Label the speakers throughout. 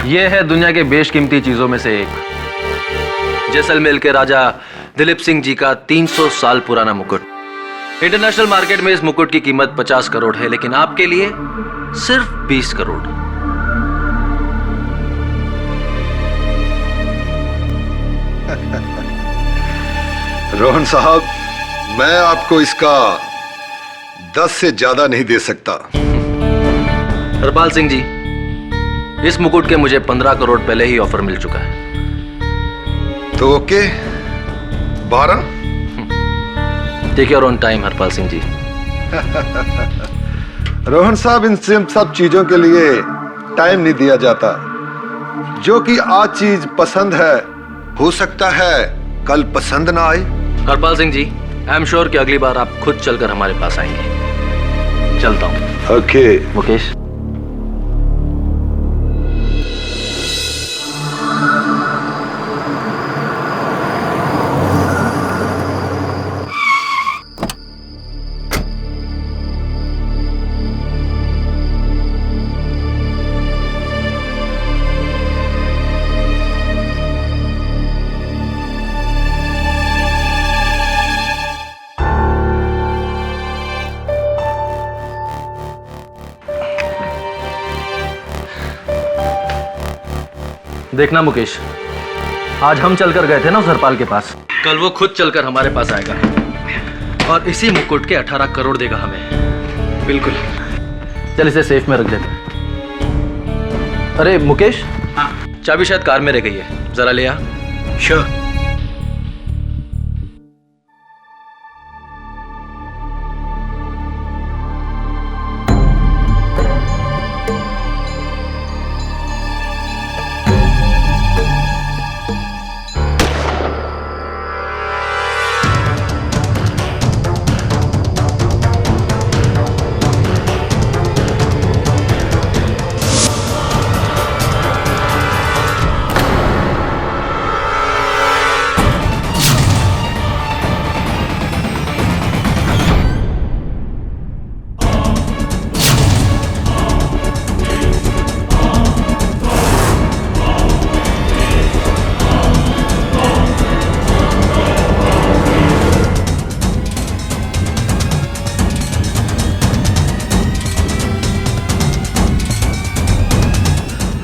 Speaker 1: ये है दुनिया के बेशकीमती चीजों में से एक, जैसलमेर के राजा दिलीप सिंह जी का 300 साल पुराना मुकुट। इंटरनेशनल मार्केट में इस मुकुट की कीमत 50 करोड़ है, लेकिन आपके लिए सिर्फ 20 करोड़।
Speaker 2: रोहन साहब, मैं आपको इसका 10 से ज्यादा नहीं दे सकता।
Speaker 1: हरपाल सिंह जी, इस मुकुट के मुझे 15 करोड़ पहले ही ऑफर मिल चुका है।
Speaker 2: तो okay, 12?
Speaker 1: Take your own time Harpal Singh ji.
Speaker 2: Rohan साहब, इन सब चीजों के लिए टाइम नहीं दिया जाता। जो कि आज चीज पसंद है, हो सकता है कल पसंद ना आए।
Speaker 1: हरपाल सिंह जी, आई एम श्योर कि अगली बार आप खुद चलकर हमारे पास आएंगे। चलता हूँ।
Speaker 2: ओके
Speaker 1: मुकेश। देखना मुकेश, आज हम चलकर गए थे ना उस हरपाल के पास, कल वो खुद चलकर हमारे पास आएगा और इसी मुकुट के 18 करोड़ देगा हमें। बिल्कुल। चल इसे सेफ में रख देते हैं। अरे मुकेश, हाँ, चाबी शायद कार में रह गई है, जरा ले आ। श्योर।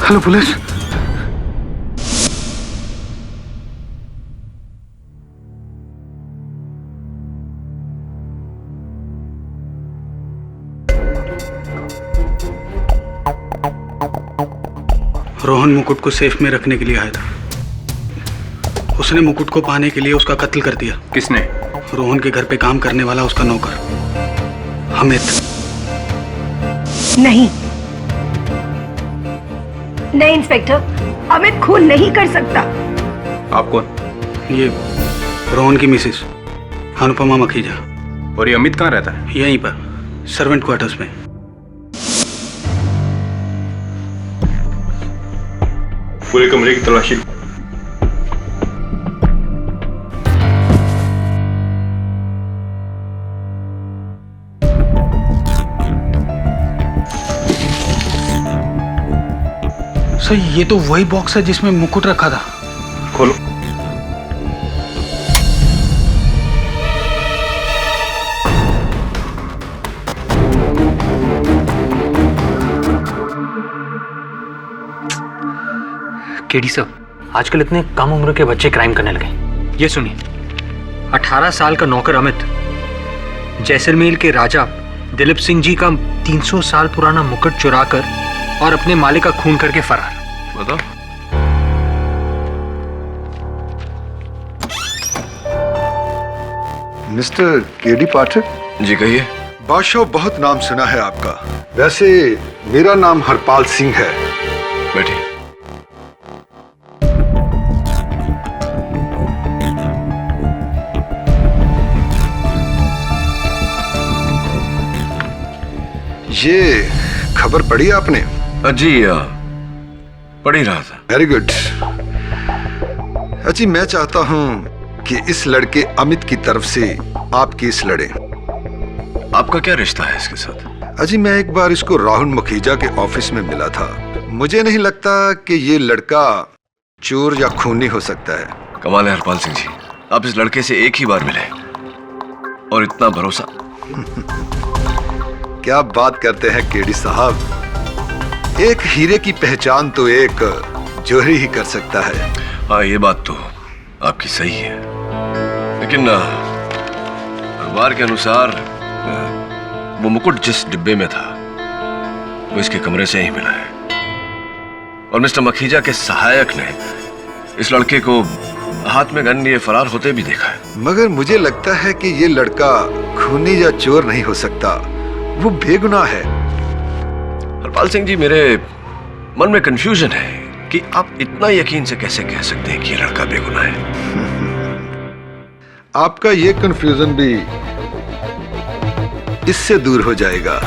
Speaker 2: Hello police.
Speaker 3: रोहन मुकुट को सेफ में रखने के लिए आया था। उसने मुकुट को पाने के लिए उसका कत्ल कर दिया।
Speaker 4: किसने?
Speaker 3: रोहन के घर पे काम करने वाला उसका नौकर अमित।
Speaker 5: नहीं इंस्पेक्टर, अमित खून नहीं कर सकता।
Speaker 4: आप कौन?
Speaker 3: ये रोहन की मिसेस अनुपमा मखीजा।
Speaker 4: और ये अमित कहाँ रहता है?
Speaker 3: यहीं पर सर्वेंट क्वार्टर्स में।
Speaker 4: पूरे कमरे की तलाशी।
Speaker 3: सर, ये तो वही बॉक्स है जिसमें मुकुट रखा था।
Speaker 4: खोलो।
Speaker 6: केडी साहब, आजकल इतने कम उम्र के बच्चे क्राइम करने लगे। ये सुनिए, 18 साल का नौकर अमित जैसलमेर के राजा दिलीप सिंह जी का 300 साल पुराना मुकुट चुराकर और अपने मालिक का खून करके फरार।
Speaker 4: बताओ।
Speaker 2: मिस्टर केडी पाठक
Speaker 4: जी कहिए।
Speaker 2: बादशाह, बहुत नाम सुना है आपका। वैसे मेरा नाम हरपाल सिंह है।
Speaker 4: बैठिए।
Speaker 2: ये खबर पढ़ी आपने?
Speaker 4: जी पढ़ ही रहा था।
Speaker 2: Very good. अजी, मैं चाहता हूं कि इस लड़के अमित की तरफ से आप केस लड़ें।
Speaker 4: आपका क्या रिश्ता है इसके साथ?
Speaker 2: अजी, मैं एक बार इसको राहुल मखीजा के ऑफिस में मिला था। मुझे नहीं लगता कि ये लड़का चोर या खूनी हो सकता है।
Speaker 4: कमाल है हरपाल सिंह जी, आप इस लड़के से एक ही बार मिले और इतना भरोसा।
Speaker 2: क्या बात करते हैं केडी साहब, एक हीरे की पहचान तो एक जोहरी ही कर सकता है।
Speaker 4: हाँ, ये बात तो आपकी सही है, लेकिन अखबार के अनुसार वो मुकुट जिस डिब्बे में था वो इसके कमरे से ही मिला है, और मिस्टर मखीजा के सहायक ने इस लड़के को हाथ में गन लिए फरार होते भी देखा है।
Speaker 2: मगर मुझे लगता है कि ये लड़का खूनी या चोर नहीं हो सकता, वो बेगुनाह है।
Speaker 4: हरपाल सिंह जी, मेरे मन में कंफ्यूजन है कि आप इतना यकीन से कैसे कह सकते हैं कि ये लड़का बेगुनाह है।
Speaker 2: आपका ये कंफ्यूजन भी इससे दूर हो जाएगा।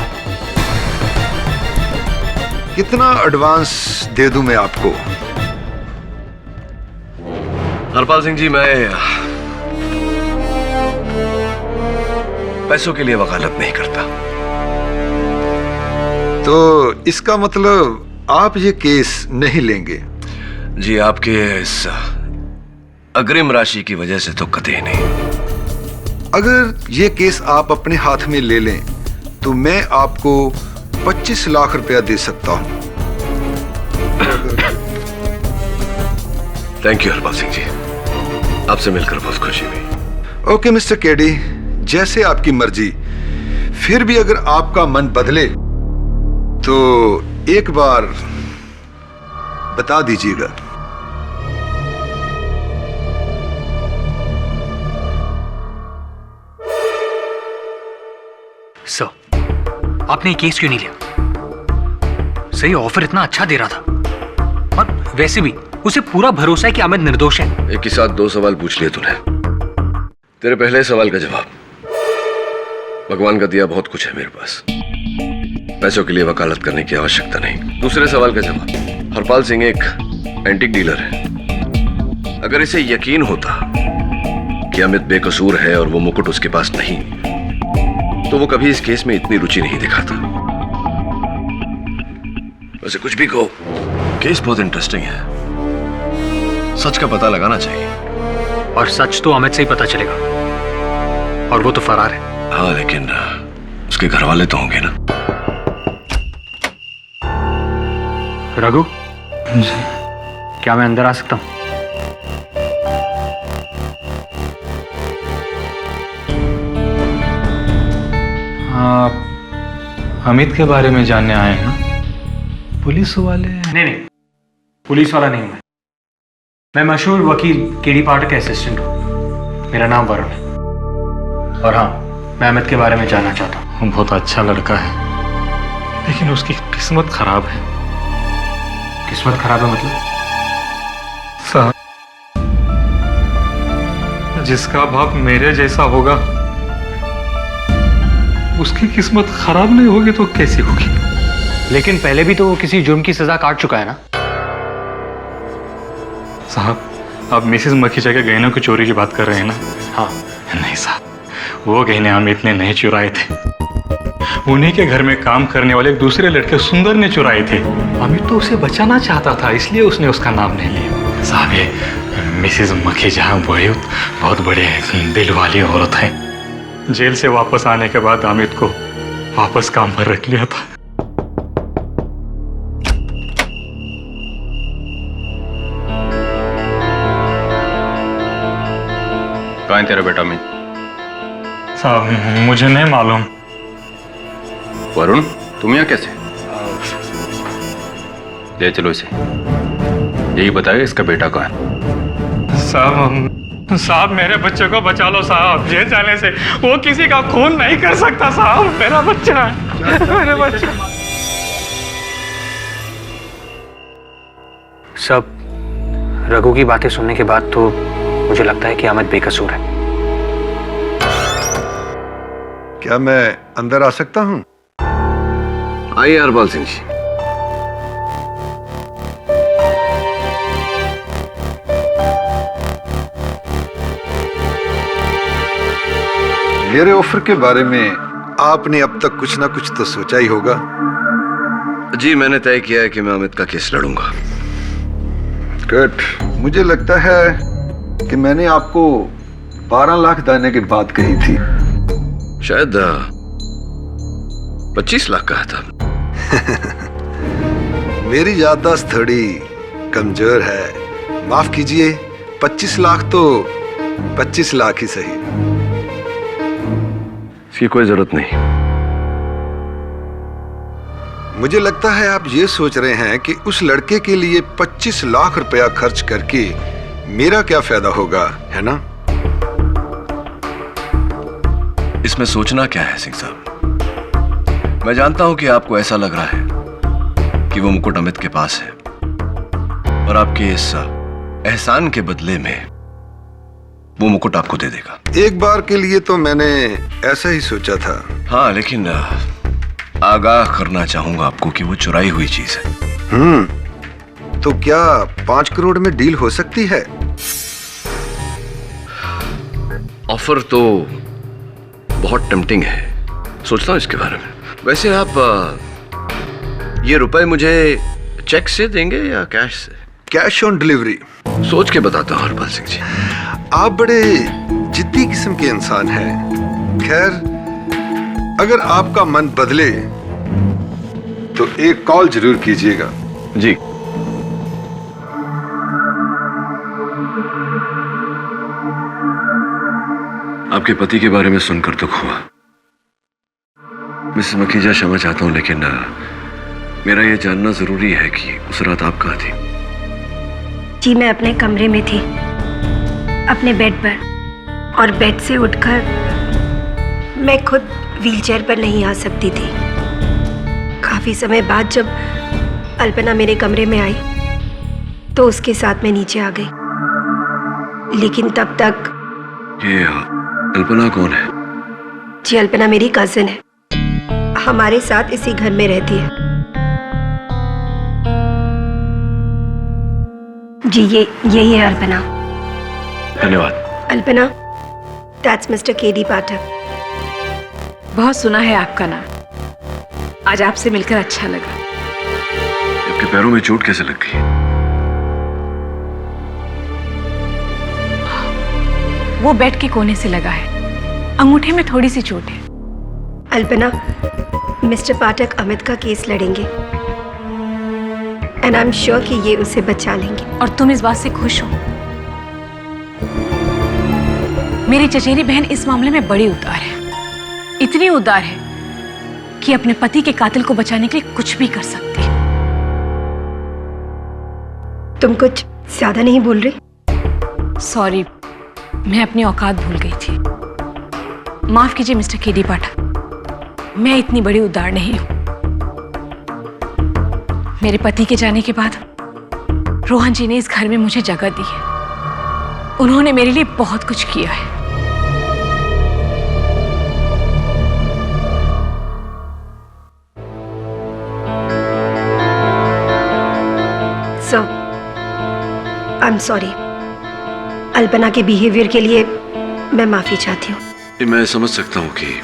Speaker 2: कितना एडवांस दे दूं मैं आपको?
Speaker 4: हरपाल सिंह जी, मैं पैसों के लिए वकालत नहीं करता।
Speaker 2: तो इसका मतलब आप ये केस नहीं लेंगे?
Speaker 4: जी, आपके इस अग्रिम राशि की वजह से तो कतई नहीं।
Speaker 2: अगर ये केस आप अपने हाथ में ले लें तो मैं आपको 25 लाख रुपया दे सकता हूं।
Speaker 4: थैंक यू हरपाल सिंह जी, आपसे मिलकर बहुत खुशी हुई।
Speaker 2: ओके मिस्टर केडी, जैसे आपकी मर्जी। फिर भी अगर आपका मन बदले तो एक बार बता दीजिएगा।
Speaker 6: सर, आपने ये केस क्यों नहीं लिया? सही ऑफर इतना अच्छा दे रहा था, और वैसे भी उसे पूरा भरोसा है कि अमित निर्दोष है।
Speaker 4: एक ही साथ दो सवाल पूछ लिए तूने। तेरे पहले सवाल का जवाब, भगवान का दिया बहुत कुछ है मेरे पास, पैसों के लिए वकालत करने की आवश्यकता नहीं। दूसरे सवाल का जवाब, हरपाल सिंह एक एंटीक डीलर है। अगर इसे यकीन होता कि अमित बेकसूर है और वो मुकुट उसके पास नहीं, तो वो कभी इस केस में इतनी रुचि नहीं दिखाता। वैसे कुछ भी कहो, केस बहुत इंटरेस्टिंग है। सच का पता लगाना चाहिए।
Speaker 6: और सच तो अमित से ही पता चलेगा, और वो तो फरार है।
Speaker 4: हाँ, लेकिन उसके घर वाले तो होंगे ना।
Speaker 6: रघु, क्या मैं अंदर आ सकता हूं?
Speaker 7: आप अमित के बारे में जानने आए हैं ना? पुलिस वाले?
Speaker 6: नहीं, पुलिस वाला नहीं हूं मैं मशहूर वकील केडी पाठक का असिस्टेंट हूं। मेरा नाम वरुण है, और हाँ, मैं अमित के बारे में जानना चाहता हूं।
Speaker 7: वो बहुत अच्छा लड़का है, लेकिन उसकी किस्मत खराब है।
Speaker 6: किस्मत खराब है मतलब?
Speaker 7: साहब, जिसका बाप मेरे जैसा होगा उसकी किस्मत खराब नहीं होगी तो कैसी होगी?
Speaker 6: लेकिन पहले भी तो वो किसी जुर्म की सजा काट चुका है ना?
Speaker 7: साहब, आप मिसेस मखीजा के गहनों की चोरी की बात कर रहे हैं ना?
Speaker 6: हाँ।
Speaker 7: नहीं साहब, वो गहने अमित ने नहीं चुराए थे। उन्हीं के घर में काम करने वाले एक दूसरे लड़के सुंदर ने चुराए थे। अमित तो उसे बचाना चाहता था, इसलिए उसने उसका नाम नहीं लिया। साहब, ये मिसेस मखीजा बहुत बड़े दिल वाली औरत है। जेल से वापस आने के बाद अमित को वापस काम पर रख लिया था।
Speaker 8: कहाँ है तेरा बेटा अमित?
Speaker 7: साहब, मुझे नहीं मालूम।
Speaker 8: वरुण, तुम यहाँ कैसे? ले चलो इसे, यही बताएगा इसका बेटा कहाँ है।
Speaker 7: साहब, मेरे बच्चे को बचा लो साहब। जेल जाने से वो किसी का खून नहीं कर सकता साहब। मेरा बच्चा है, मेरा बच्चा।
Speaker 6: सब रघु की बातें सुनने के बाद तो मुझे लगता है कि अमित बेकसूर है।
Speaker 2: क्या मैं अंदर आ सकता हूं?
Speaker 4: आइए हरपाल सिंह जी।
Speaker 2: मेरे ऑफर के बारे में आपने अब तक कुछ ना कुछ तो सोचा ही होगा।
Speaker 4: जी मैंने तय किया है कि मैं अमित का केस लड़ूंगा।
Speaker 2: गुड। मुझे लगता है कि मैंने आपको 12 लाख देने की बात कही थी।
Speaker 4: शायद 25 लाख कहा था।
Speaker 2: मेरी याददाश्त थोड़ी कमजोर है, माफ कीजिए। 25 लाख तो 25 लाख ही सही।
Speaker 4: इसकी कोई जरूरत नहीं।
Speaker 2: मुझे लगता है आप ये सोच रहे हैं कि उस लड़के के लिए 25 लाख रुपया खर्च करके मेरा क्या फायदा होगा, है ना?
Speaker 4: इसमें सोचना क्या है सिंह साहब? मैं जानता हूं कि आपको ऐसा लग रहा है कि वो मुकुट अमित के पास है और आपके इस एहसान के बदले में वो मुकुट आपको दे देगा।
Speaker 2: एक बार के लिए तो मैंने ऐसा ही सोचा था।
Speaker 4: हाँ, लेकिन आगाह करना चाहूंगा आपको कि वो चुराई हुई चीज है।
Speaker 2: तो क्या 5 करोड़ में डील हो सकती है?
Speaker 4: ऑफर तो बहुत टेम्पटिंग है, सोचता हूं इसके बारे में। वैसे आप ये रुपए मुझे चेक से देंगे या कैश से?
Speaker 2: Cash on delivery.
Speaker 4: सोच के बताता हूं हरपाल सिंह जी।
Speaker 2: आप बड़े जिद्दी किस्म के इंसान हैं। खैर, अगर आपका मन बदले तो एक कॉल जरूर कीजिएगा।
Speaker 4: जी। आपके पति के बारे में सुनकर दुख हुआ। मिसेस मखीजा, क्षमा चाहता हूं, लेकिन मेरा यह जानना जरूरी है कि उस रात आप कहाँ थी?
Speaker 5: जी मैं अपने कमरे में थी, अपने बेड पर, और बेड से उठकर मैं खुद व्हीलचेयर पर नहीं आ सकती थी। काफी समय बाद जब अल्पना मेरे कमरे में आई तो उसके साथ मैं नीचे आ गई, लेकिन तब तक।
Speaker 4: ये अल्पना कौन है?
Speaker 5: जी अल्पना मेरी कजिन है, हमारे साथ इसी घर में रहती है। जी यही है अल्पना।
Speaker 4: धन्यवाद।
Speaker 5: अल्पना, दैट्स मिस्टर केडी पाठक।
Speaker 9: बहुत सुना है आपका नाम, आज आपसे मिलकर अच्छा लगा।
Speaker 4: आपके पैरों में चोट कैसे लग गई?
Speaker 9: वो बेड के कोने से लगा है, अंगूठे में थोड़ी सी चोट है।
Speaker 5: अल्पना, मिस्टर पाठक अमित का केस लड़ेंगे एंड आई एम श्योर कि ये उसे बचा लेंगे।
Speaker 9: और तुम इस बात से खुश हो? मेरी चचेरी बहन इस मामले में बड़ी उदार है, इतनी उदार है कि अपने पति के कातिल को बचाने के लिए कुछ भी कर सकती है।
Speaker 5: तुम कुछ ज्यादा नहीं बोल रही?
Speaker 9: सॉरी, मैं अपनी औकात भूल गई थी। माफ कीजिए मिस्टर केडी पाठक, मैं इतनी बड़ी उदार नहीं हूं। मेरे पति के जाने के बाद रोहन जी ने इस घर में मुझे जगह दी है। उन्होंने मेरे लिए बहुत कुछ किया है।
Speaker 5: सो आई एम सॉरी। अल्पना के बिहेवियर के लिए मैं माफी चाहती हूँ।
Speaker 4: मैं समझ सकता हूँ कि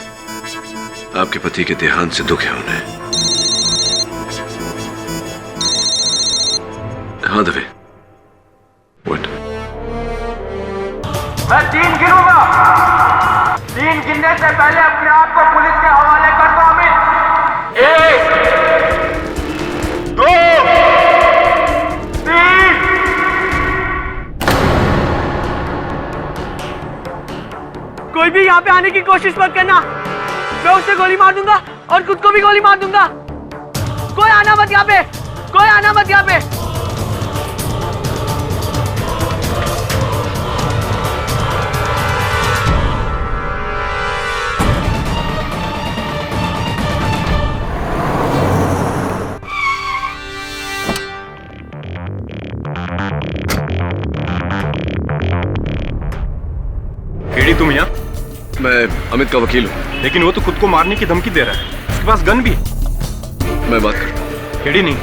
Speaker 4: आपके पति के देहांत से दुख है उन्हें। हाँ दवे, व्हाट?
Speaker 10: मैं 3 गिनूंगा, 3 गिनने से पहले अपने आप को पुलिस के हवाले कर दो अमित। 1, 2, 3। कोई भी यहाँ पे आने की कोशिश मत करना, मैं उसे गोली मार दूंगा और खुद को भी गोली मार दूंगा। कोई आना मत यहाँ पे, कोई आना मत यहाँ पे।
Speaker 11: केडी, तुम यहाँ?
Speaker 4: मैं अमित का वकील हूँ।
Speaker 11: लेकिन वो तो खुद को मारने की धमकी दे रहा है, उसके पास गन भी है।
Speaker 4: मैं बात करता हूँ।
Speaker 11: केडी नहीं,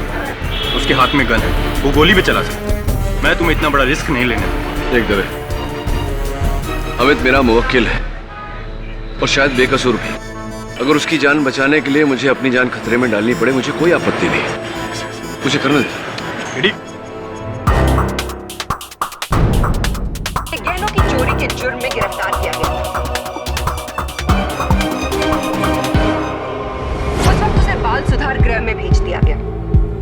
Speaker 11: उसके हाथ में गन है, वो गोली भी चला सकता है। मैं तुम्हें इतना बड़ा रिस्क नहीं लेने दूंगा।
Speaker 4: एक दवे, अमित मेरा मुवक्किल है और शायद बेकसूर भी। अगर उसकी जान बचाने के लिए मुझे अपनी जान खतरे में डालनी पड़े, मुझे कोई आपत्ति नहीं। मुझे करने दे।
Speaker 12: गहनों की चोरी के जुर्म में गिरफ्तार किया गया। उस वक्त उसे बाल सुधार गृह में भेज दिया गया।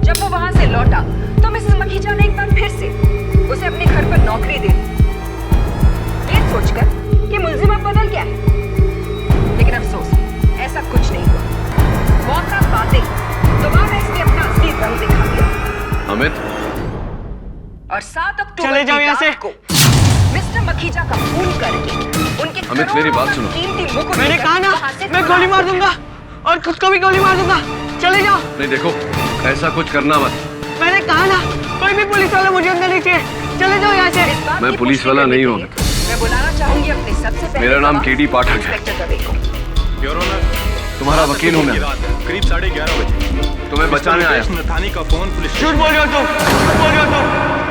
Speaker 12: जब वो वहां से लौटा तो मिसेस मखीजा ने एक बार फिर से उसे अपने घर पर नौकरी दे दी, ये सोचकर कि मुलजिम अब बदल गया है। लेकिन अफसोस, ऐसा कुछ नहीं हुआ। मौका पाते ही दोबारा इसने अपना असली रंग दिखा दिया।
Speaker 4: अमित,
Speaker 12: और 7 अक्टूबर
Speaker 10: चले जाओ यहाँ से।
Speaker 12: को मिस्टर मखीजा का खून करके उनके
Speaker 4: अमित, मेरी बात सुनो।
Speaker 12: कीमती मुकुट
Speaker 10: मैंने
Speaker 12: लेकर
Speaker 10: कहा ना,
Speaker 12: वहाँ से
Speaker 10: मैं गोली मार दूंगा और खुद को भी गोली मार दूंगा। चले जाओ।
Speaker 4: नहीं देखो, ऐसा कुछ करना मत।
Speaker 10: मैंने कहा ना, कोई भी पुलिस वाला मुझे अंदर नहीं चाहिए। चले जाओ यहाँ से।
Speaker 12: इस बात
Speaker 4: मैं
Speaker 12: की
Speaker 4: पुलिस
Speaker 12: पुष्टि
Speaker 4: वाला
Speaker 12: करने
Speaker 4: नहीं
Speaker 12: के
Speaker 4: हूँ।
Speaker 12: लिए मैं बुलाना चाहूंगी अपने सबसे पहले
Speaker 4: मेरा नाम
Speaker 12: गवाह,
Speaker 4: केडी पाठक है।
Speaker 12: इंस्पेक्टर दवे को।
Speaker 11: योर ऑनर,
Speaker 4: तुम्हारा वकील हूँ मैं।
Speaker 11: करीब 11:30 बजे
Speaker 4: तुम्हें बचाने आया।
Speaker 11: नथानी का फोन पुलिस
Speaker 10: झूठ बोल रहे हो तुम, झूठ बोल रहे हो तुम।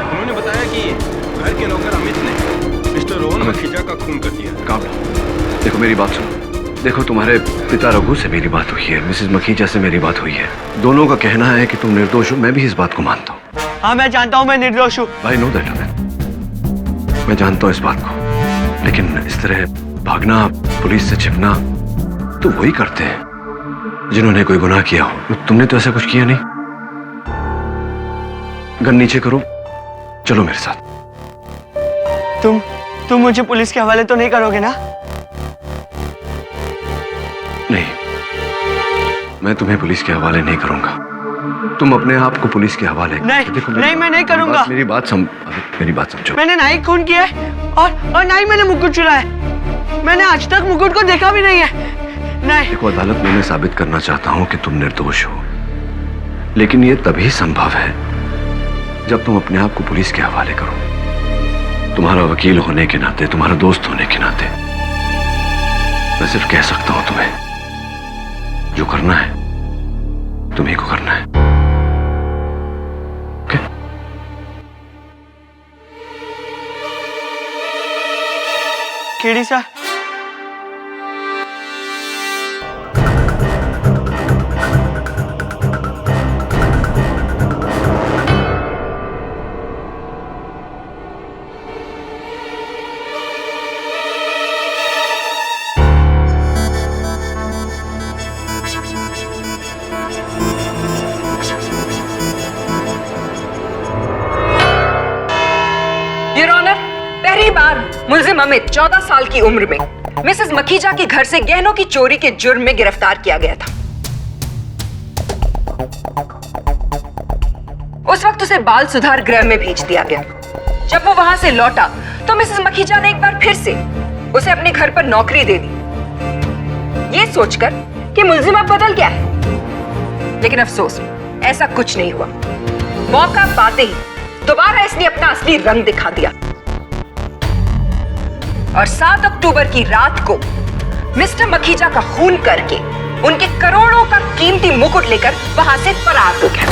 Speaker 11: उन्होंने बताया कि घर के नौकर अमित ने मिस्टर रोहन मखीजा का खून कर दिया।
Speaker 4: काम लो। देखो मेरी बात सुनो। देखो, तुम्हारे पिता रघु से मेरी बात हुई है, मिसेस मखीजा से मेरी बात हुई है। दोनों का कहना है कि तुम निर्दोष हो। मैं भी इस बात को मानता हूँ।
Speaker 10: हाँ, मैं जानता हूँ मैं निर्दोष हूँ।
Speaker 4: आई नो दैट अमित, मैं जानता हूँ इस बात को। लेकिन इस तरह भागना, पुलिस से छिपना तो वही करते हैं जिन्होंने कोई गुनाह किया हो। तुमने तो ऐसा कुछ किया नहीं। गन नीचे करो, चलो मेरे साथ।
Speaker 10: तुम मुझे पुलिस के हवाले तो नहीं करोगे ना?
Speaker 4: नहीं, मैं तुम्हें पुलिस के हवाले नहीं करूंगा। तुम अपने आप को पुलिस के हवाले
Speaker 10: नहीं, नहीं, मैं नहीं करूंगा।
Speaker 4: मेरी बात समझो।
Speaker 10: मैंने ना ही खून किया है और ना ही मैंने मुकुट चुराया है। मैंने आज तक मुकुट को देखा भी नहीं है। नहीं।
Speaker 4: देखो, अदालत में मैं साबित करना चाहता हूं कि तुम निर्दोष हो, लेकिन यह तभी संभव है जब तुम अपने आप को पुलिस के हवाले करो। तुम्हारा वकील होने के नाते, तुम्हारा दोस्त होने के नाते मैं सिर्फ कह सकता हूं तुम्हें जो करना है तुम्हीं को करना है। okay?
Speaker 10: KD sir,
Speaker 12: your honour, पहली बार मुलजिम अमित 14 साल की उम्र में मिसेस मखीजा के घर से गहनों की चोरी के जुर्म में गिरफ्तार किया गया था। उस वक्त उसे बाल सुधार गृह में भेज दिया गया। जब वो वहां से लौटा तो मिसेस मखीजा ने एक बार फिर से उसे अपने घर पर नौकरी दे दी, ये सोचकर कि मुलजिम अब बदल गया है। लेकिन अफसोस, ऐसा कुछ नहीं हुआ। मौका पाते ही दोबारा इसने अपना असली रंग दिखा दिया और 7 अक्टूबर की रात को मिस्टर मखीजा का खून करके उनके करोड़ों का कीमती मुकुट लेकर वहां से फरार हो गया।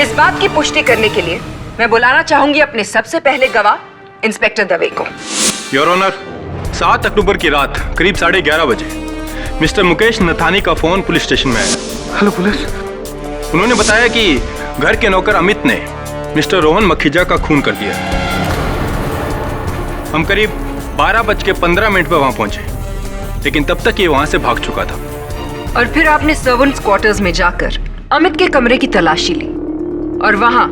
Speaker 12: इस बात की पुष्टि करने के लिए मैं बुलाना चाहूंगी अपने सबसे पहले गवाह, इंस्पेक्टर दवे को।
Speaker 11: योर ऑनर, 7 अक्टूबर की रात करीब 11:30 बजे मिस्टर मुकेश नथानी का फोन पुलिस स्टेशन में आया।
Speaker 4: Hello police.
Speaker 11: उन्होंने बताया कि घर के नौकर अमित ने मिस्टर रोहन मखीजा का खून कर दिया। हम करीब 12:15 पर वहां पहुंचे, लेकिन तब तक ये वहां से भाग चुका था।
Speaker 12: और फिर आपने सर्वेंट्स क्वार्टर्स में जाकर अमित के कमरे की तलाशी ली और वहां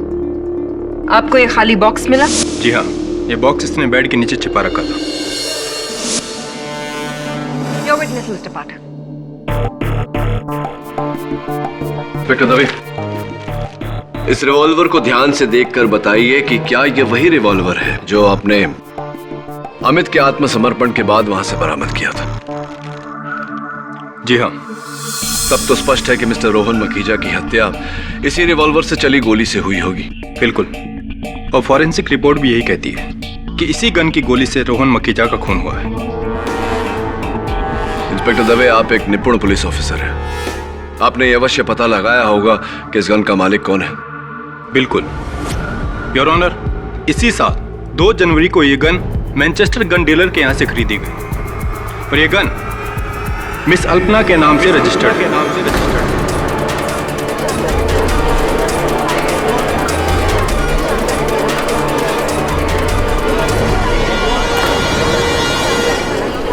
Speaker 12: आपको ये खाली बॉक्स मिला?
Speaker 11: जी हाँ, ये बॉक्स इसने बेड के नीचे छिपा रखा था।
Speaker 12: Your witness, Mr. Pathak.
Speaker 4: Inspector Dave, इस रिवॉल्वर को ध्यान से देखकर बताइए कि क्या ये वही रिवॉल्वर है जो आपने अमित के आत्मसमर्पण के बाद वहां से बरामद किया था?
Speaker 11: जी हाँ।
Speaker 4: तब तो स्पष्ट है कि मिस्टर रोहन मखीजा की हत्या इसी रिवॉल्वर से चली गोली से हुई होगी।
Speaker 11: बिल्कुल, और फॉरेंसिक रिपोर्ट भी यही कहती है कि इसी गन की गोली से रोहन मखीजा का खून हुआ है।
Speaker 4: इंस्पेक्टर दवे, आप एक निपुण पुलिस ऑफिसर हैं। आपने यह अवश्य पता लगाया होगा कि इस गन का मालिक कौन है।
Speaker 11: बिल्कुल योर ऑनर, इसी साल 2 जनवरी को ये गन मैनचेस्टर गन डीलर के यहाँ से खरीदी गई और ये गन मिस अल्पना के नाम से रजिस्टर्ड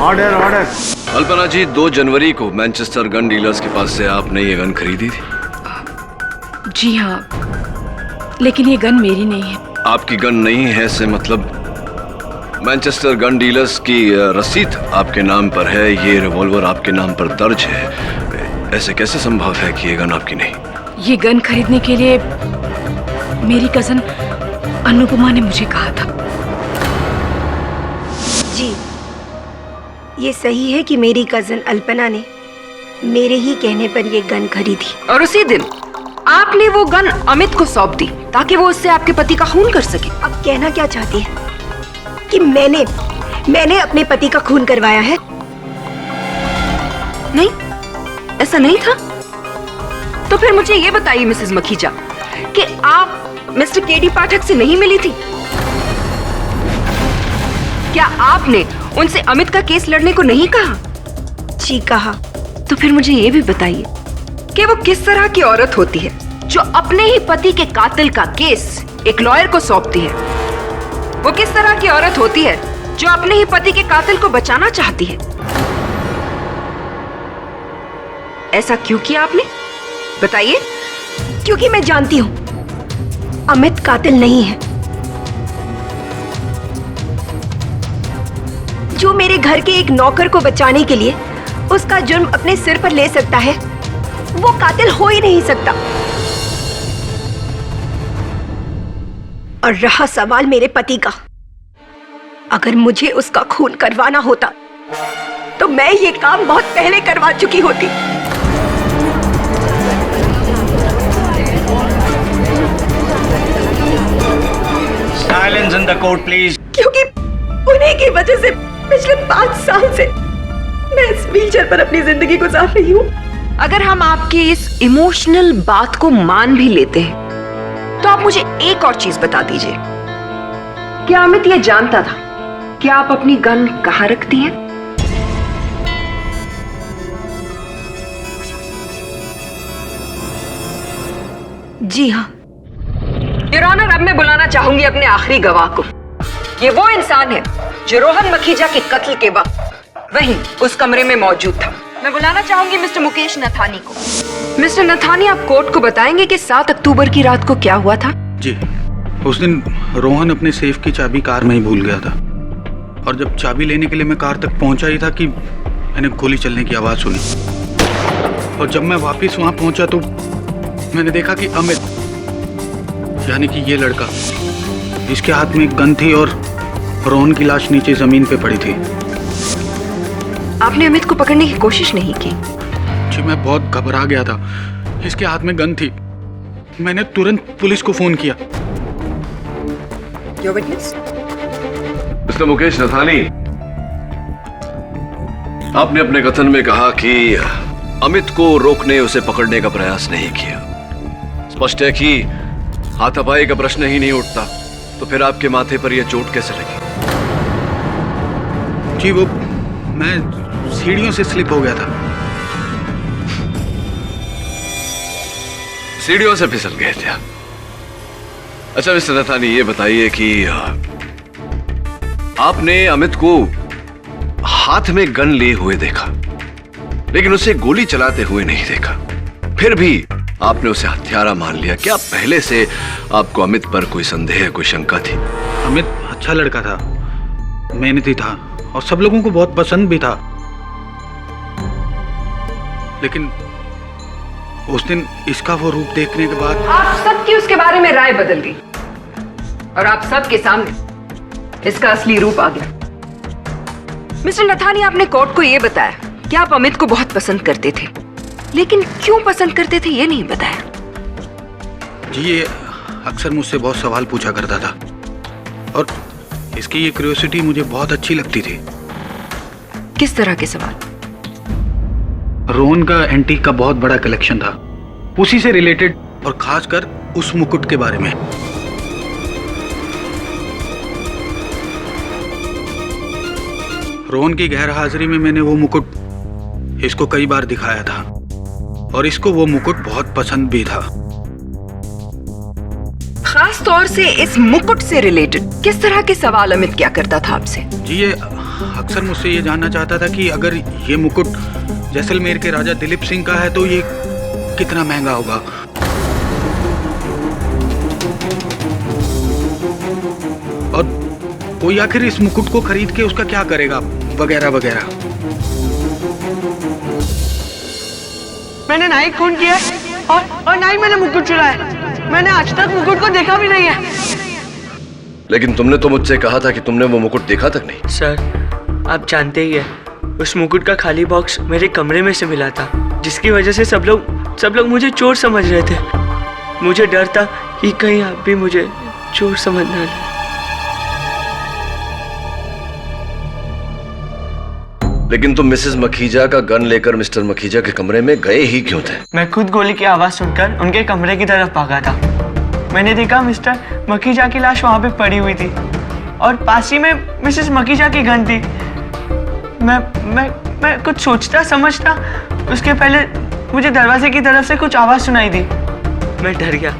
Speaker 3: ऑर्डर ऑर्डर।
Speaker 4: अल्पना जी, 2 जनवरी को मैनचेस्टर गन डीलर्स के पास से आपने ये गन खरीदी थी?
Speaker 9: जी हाँ, लेकिन ये गन मेरी नहीं है।
Speaker 4: आपकी गन नहीं है से मतलब मैनचेस्टर गन डीलर्स की रसीद आपके नाम पर है, ये रिवॉल्वर आपके नाम पर दर्ज है, ऐसे कैसे संभव है कि ये गन आपकी नहीं?
Speaker 9: ये गन खरीदने के लिए मेरी कजन अनुपमा ने मुझे कहा था।
Speaker 5: जी, ये सही है कि मेरी कजन अल्पना ने मेरे ही कहने पर ये गन खरीदी।
Speaker 12: और उसी दिन आपने वो गन अमित को सौंप दी ताकि वो उससे आपके पति का खून कर सके।
Speaker 5: अब कहना क्या चाहती है कि मैंने अपने पति का खून करवाया है?
Speaker 12: नहीं, ऐसा नहीं था। तो फिर मुझे ये बताइए मिसेस मखीजा कि आप मिस्टर केडी पाठक से नहीं मिली थी? क्या आपने उनसे अमित का केस लड़ने को नहीं कहा?
Speaker 5: जी कहा।
Speaker 12: तो फिर मुझे ये भी बताइए कि वो किस तरह की औरत होती है जो अपने ही पति के कातिल का केस एक लॉयर को सौंपती है? वो किस तरह की औरत होती है जो अपने ही पति के कातिल को बचाना चाहती है? ऐसा क्यों किया आपने? बताइए।
Speaker 5: क्योंकि मैं जानती हूं अमित कातिल नहीं है। जो मेरे घर के एक नौकर को बचाने के लिए उसका जुर्म अपने सिर पर ले सकता है, वो कातिल हो ही नहीं सकता। और रहा सवाल मेरे पति का, अगर मुझे उसका खून करवाना होता तो मैं ये काम बहुत पहले करवा चुकी होती।
Speaker 3: Silence in the court please.
Speaker 5: क्योंकि उन्हीं की वजह से पिछले 5 साल से मैं इस व्हीलचेयर पर अपनी जिंदगी गुजार रही हूँ।
Speaker 12: अगर हम आपकी इस इमोशनल बात को मान भी लेते हैं तो आप मुझे एक और चीज बता दीजिए, क्या अमित ये जानता था कि आप अपनी गन कहाँ रखती हैं?
Speaker 5: जी हाँ।
Speaker 12: योर ऑनर, अब मैं बुलाना चाहूंगी अपने आखिरी गवाह को। ये वो इंसान है जो रोहन मखीजा के कत्ल के वक्त वहीं उस कमरे में मौजूद था। मैं बुलाना चाहूंगी मिस्टर मुकेश नथानी को। मिस्टर नथानी, आप कोर्ट को बताएंगे कि 7 अक्टूबर की रात को क्या हुआ था?
Speaker 3: जी, उस दिन रोहन अपने सेफ की चाबी कार में ही भूल गया था और जब चाबी लेने के लिए मैं कार तक पहुंचा ही था कि मैंने गोली चलने की आवाज सुनी और जब मैं वापस वहां पहुंचा तो मैंने देखा कि अमित यानी कि ये लड़का, इसके हाथ में एक गन थी और रोहन की लाश नीचे जमीन पे पड़ी थी।
Speaker 12: आपने अमित को पकड़ने की कोशिश नहीं की?
Speaker 3: जी, मैं बहुत घबरा गया था। इसके हाथ में गन थी। मैंने तुरंत पुलिस को फोन किया।
Speaker 12: Your witness?
Speaker 4: Mister Mukesh Nathani, आपने अपने कथन में कहा कि अमित को रोकने, उसे पकड़ने का प्रयास नहीं किया। स्पष्ट है कि हाथापाई का प्रश्न ही नहीं उठता, तो फिर आपके माथे पर यह चोट कैसे लगी?
Speaker 3: जी, वो मैं सीढ़ियों से स्लिप हो गया था।
Speaker 4: सीढ़ियों से फिसल गए थे? अच्छा मिस्टर नथानी, ये बताइए कि आपने अमित को हाथ में गन लिए हुए देखा, लेकिन उसे गोली चलाते हुए नहीं देखा। फिर भी आपने उसे हत्यारा मान लिया। क्या पहले से आपको अमित पर कोई संदेह, कोई शंका थी?
Speaker 3: अमित अच्छा लड़का था, मेहनती था और सब लोगों को बहुत पसंद भी था, लेकिन उस दिन इसका वो रूप देखने के बाद
Speaker 12: आप सबकी उसके बारे में राय बदल गई और आप सबके सामने इसका असली रूप आ गया। मिस्टर नथानी, आपने कोर्ट को यह बताया कि आप अमित को बहुत पसंद करते थे, लेकिन क्यों पसंद करते थे ये नहीं बताया।
Speaker 3: जी, ये अक्सर मुझसे बहुत सवाल पूछा करता था और इसकी ये क्यूरियोसिटी मुझे बहुत अच्छी लगती थी।
Speaker 12: किस तरह के सवाल?
Speaker 3: रोहन का एंटीक का बहुत बड़ा कलेक्शन था, उसी से रिलेटेड और खासकर उस मुकुट के बारे में। रोहन की गैर हाजिरी में मैंने वो मुकुट इसको कई बार दिखाया था और इसको वो मुकुट बहुत पसंद भी था।
Speaker 12: खास तौर से इस मुकुट से रिलेटेड किस तरह के सवाल अमित क्या करता था आपसे?
Speaker 3: जी ये अक्सर मुझसे ये जानना चाहता था कि अगर ये मुकुट जैसलमेर के राजा दिलीप सिंह का है तो ये कितना महंगा होगा। और कोई आखिर इस मुकुट को खरीद के उसका क्या करेगा वगैरह वगैरह।
Speaker 10: मैंने ना ही खून किया और ना ही मैंने मुकुट चुराया। मैंने आज तक मुकुट को देखा भी नहीं है।
Speaker 4: लेकिन तुमने तो मुझसे कहा था कि तुमने वो मुकुट देखा तक नहीं।
Speaker 10: सर आप जानते ही हैं, उस मुकुट का खाली बॉक्स मेरे कमरे में से मिला था, जिसकी वजह से सब लोग मुझे चोर समझ रहे थे। मुझे डर था कि कहीं आप भी मुझे चोर समझ ना लें।
Speaker 4: लेकिन तुम मिसेस मखीजा का गन लेकर मिस्टर मखीजा के कमरे में गए ही क्यों थे?
Speaker 10: मैं खुद गोली की आवाज सुनकर उनके कमरे की तरफ भागा था। मैंने देखा मिस्टर मखीजा की लाश वहां पे पड़ी हुई थी और पास ही में मिसेस मखीजा की गन थी। मैं कुछ सोचता समझता उसके पहले मुझे दरवाजे की तरफ से कुछ आवाज सुनाई दी। मैं डर गया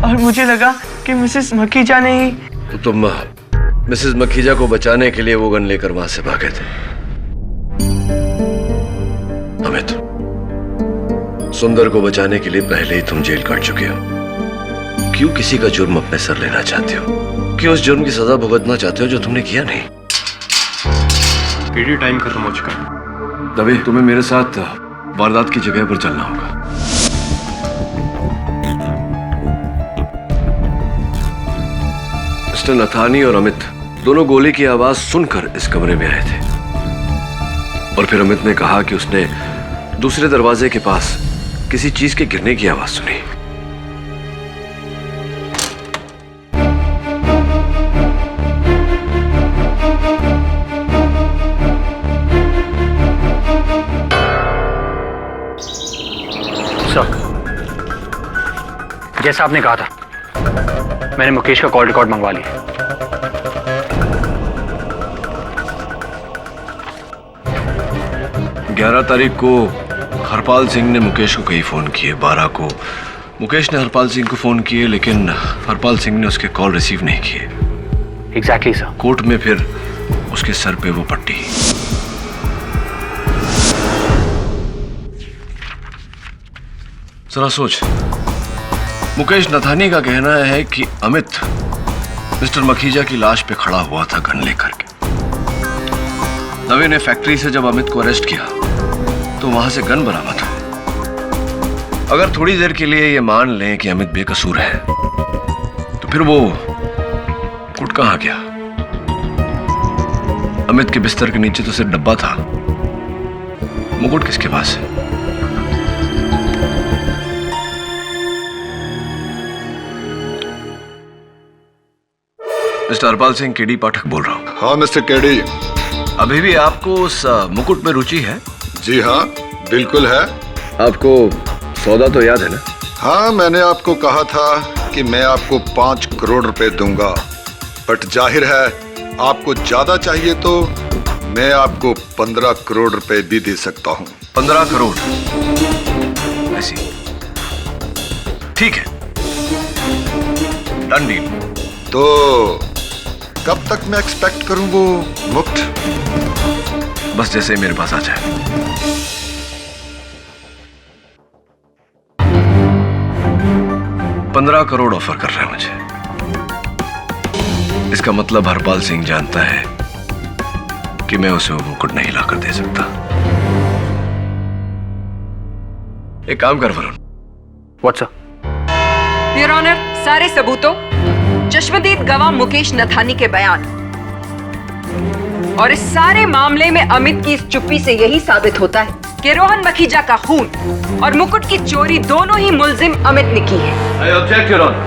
Speaker 10: और मुझे लगा कि मिसेस मखीजा ने ही।
Speaker 4: तो तुम मिसेस मखीजा को बचाने के लिए वो गन लेकर वहां से भागे थे। अमित, सुंदर को बचाने के लिए पहले ही तुम जेल काट चुके हो। क्यों किसी का जुर्म अपने सर लेना चाहते हो? क्यों उस जुर्म की सजा भुगतना चाहते हो जो तुमने किया नहीं?
Speaker 11: पीडी टाइम खत्म हो चुका।
Speaker 4: दबे, तुम्हें मेरे साथ वारदात की जगह पर चलना होगा। मिस्टर नथानी और अमित दोनों गोली की आवाज सुनकर इस कमरे में आए थे और फिर अमित ने कहा कि उसने दूसरे दरवाजे के पास किसी चीज के गिरने की आवाज सुनी।
Speaker 6: जैसा आपने कहा था, मैंने मुकेश का कॉल रिकॉर्ड मंगवा लिया।
Speaker 4: 11 तारीख को हरपाल सिंह ने मुकेश को कई फोन किए। 12 को मुकेश ने हरपाल सिंह को फोन किए, लेकिन हरपाल सिंह ने उसके कॉल रिसीव नहीं किए।
Speaker 6: Exactly sir.
Speaker 4: कोर्ट में फिर उसके सर पे वो पट्टी। जरा सोच, मुकेश नथानी का कहना है कि अमित मिस्टर मखीजा की लाश पे खड़ा हुआ था गन लेकर के। दवे ने फैक्ट्री से जब अमित को अरेस्ट किया तो वहां से गन बरामद हुई। अगर थोड़ी देर के लिए ये मान लें कि अमित बेकसूर है तो फिर वो मुकुट कहां गया? अमित के बिस्तर के नीचे तो सिर्फ डब्बा था। मुकुट किसके पास है? मिस्टर हरपाल सिंह, केडी पाठक बोल रहा हूँ।
Speaker 2: हाँ मिस्टर केडी।
Speaker 4: अभी भी आपको उस मुकुट में रुचि है?
Speaker 2: जी हाँ, बिल्कुल है।
Speaker 4: आपको सौदा तो याद है ना?
Speaker 2: हाँ, मैंने आपको कहा था कि मैं आपको 5 करोड़ रुपए दूंगा, बट जाहिर है आपको ज्यादा चाहिए तो मैं आपको 15 करोड़ रुपए भी दे सकता हूँ।
Speaker 4: 15 करोड़? ऐसी ठीक है, डन डील।
Speaker 2: तो कब तक मैं एक्सपेक्ट करूं वो मुफ्त?
Speaker 4: बस जैसे ही मेरे पास आ जाए। $15 करोड़ ऑफर कर रहे हैं मुझे। इसका मतलब हरपाल सिंह जानता है कि मैं उसे वो मुकुट नहीं लाकर दे सकता। एक काम कर Varun.
Speaker 6: What's up?
Speaker 12: Your honour, सारे सबूतों, चश्मदीद गवाह मुकेश नथानी के बयान और इस सारे मामले में अमित की इस चुप्पी से यही साबित होता है कि रोहन मखीजा का खून और मुकुट की चोरी दोनों ही मुल्जिम अमित ने की है।
Speaker 4: I object, Your Honor।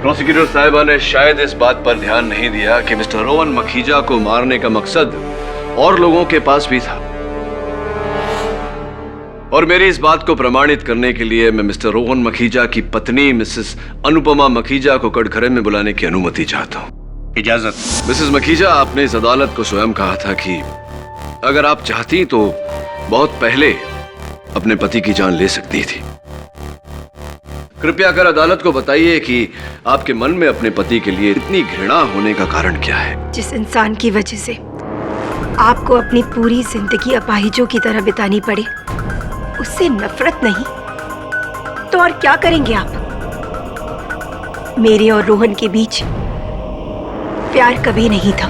Speaker 4: Prosecutor साहिबा ने शायद इस बात पर ध्यान नहीं दिया कि मिस्टर रोहन मखीजा को मारने का मकसद और लोगों के पास भी था, और मेरी इस बात को प्रमाणित करने के लिए मैं मिस्टर रोहन मखीजा की पत्नी मिसेस अनुपमा मखीजा को कटघरे में बुलाने की अनुमति चाहता हूं।
Speaker 3: इजाजत।
Speaker 4: मिसेस मखीजा, आपने इस अदालत को स्वयं कहा था कि अगर आप चाहती तो बहुत पहले अपने पति की जान ले सकती थी। कृपया कर अदालत को बताइए कि आपके मन में अपने पति के लिए इतनी घृणा होने का कारण क्या है?
Speaker 5: जिस इंसान की वजह से आपको अपनी पूरी जिंदगी अपाहिजों की तरह बितानी पड़े, उससे नफरत नहीं तो और क्या करेंगे आप? मेरे और रोहन के बीच प्यार कभी नहीं था।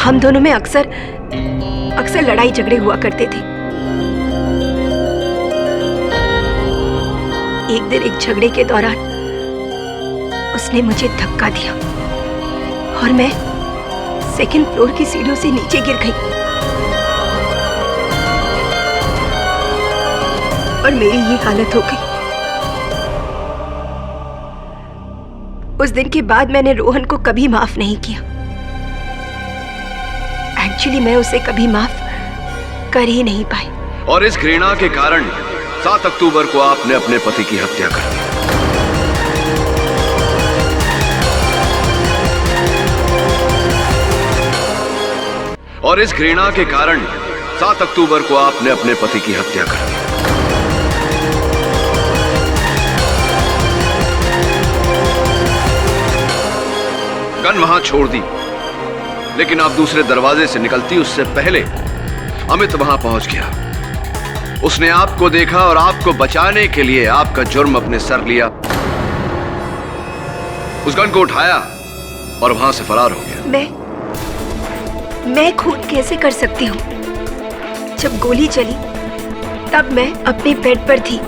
Speaker 5: हम दोनों में अक्सर लड़ाई झगड़े हुआ करते थे। एक दिन एक झगड़े के दौरान उसने मुझे धक्का दिया और मैं सेकंड फ्लोर की सीढ़ियों से नीचे गिर गई और मेरी ये हालत हो गई। उस दिन के बाद मैंने रोहन को कभी माफ नहीं किया। एक्चुअली मैं उसे कभी माफ कर ही नहीं पाई।
Speaker 4: और इस घृणा के कारण 7 अक्टूबर को आपने अपने पति की हत्या कर दी। और इस घृणा के कारण 7 अक्टूबर को आपने अपने पति की हत्या कर दी। गन वहां छोड़ दी, लेकिन आप दूसरे दरवाजे से निकलती उससे पहले अमित वहां पहुंच गया। उसने आपको देखा और आपको बचाने के लिए आपका जुर्म अपने सर लिया, उस गन को उठाया और वहां से फरार हो गया।
Speaker 5: मैं खून कैसे कर सकती हूँ? जब गोली चली तब मैं अपने बेड पर थी।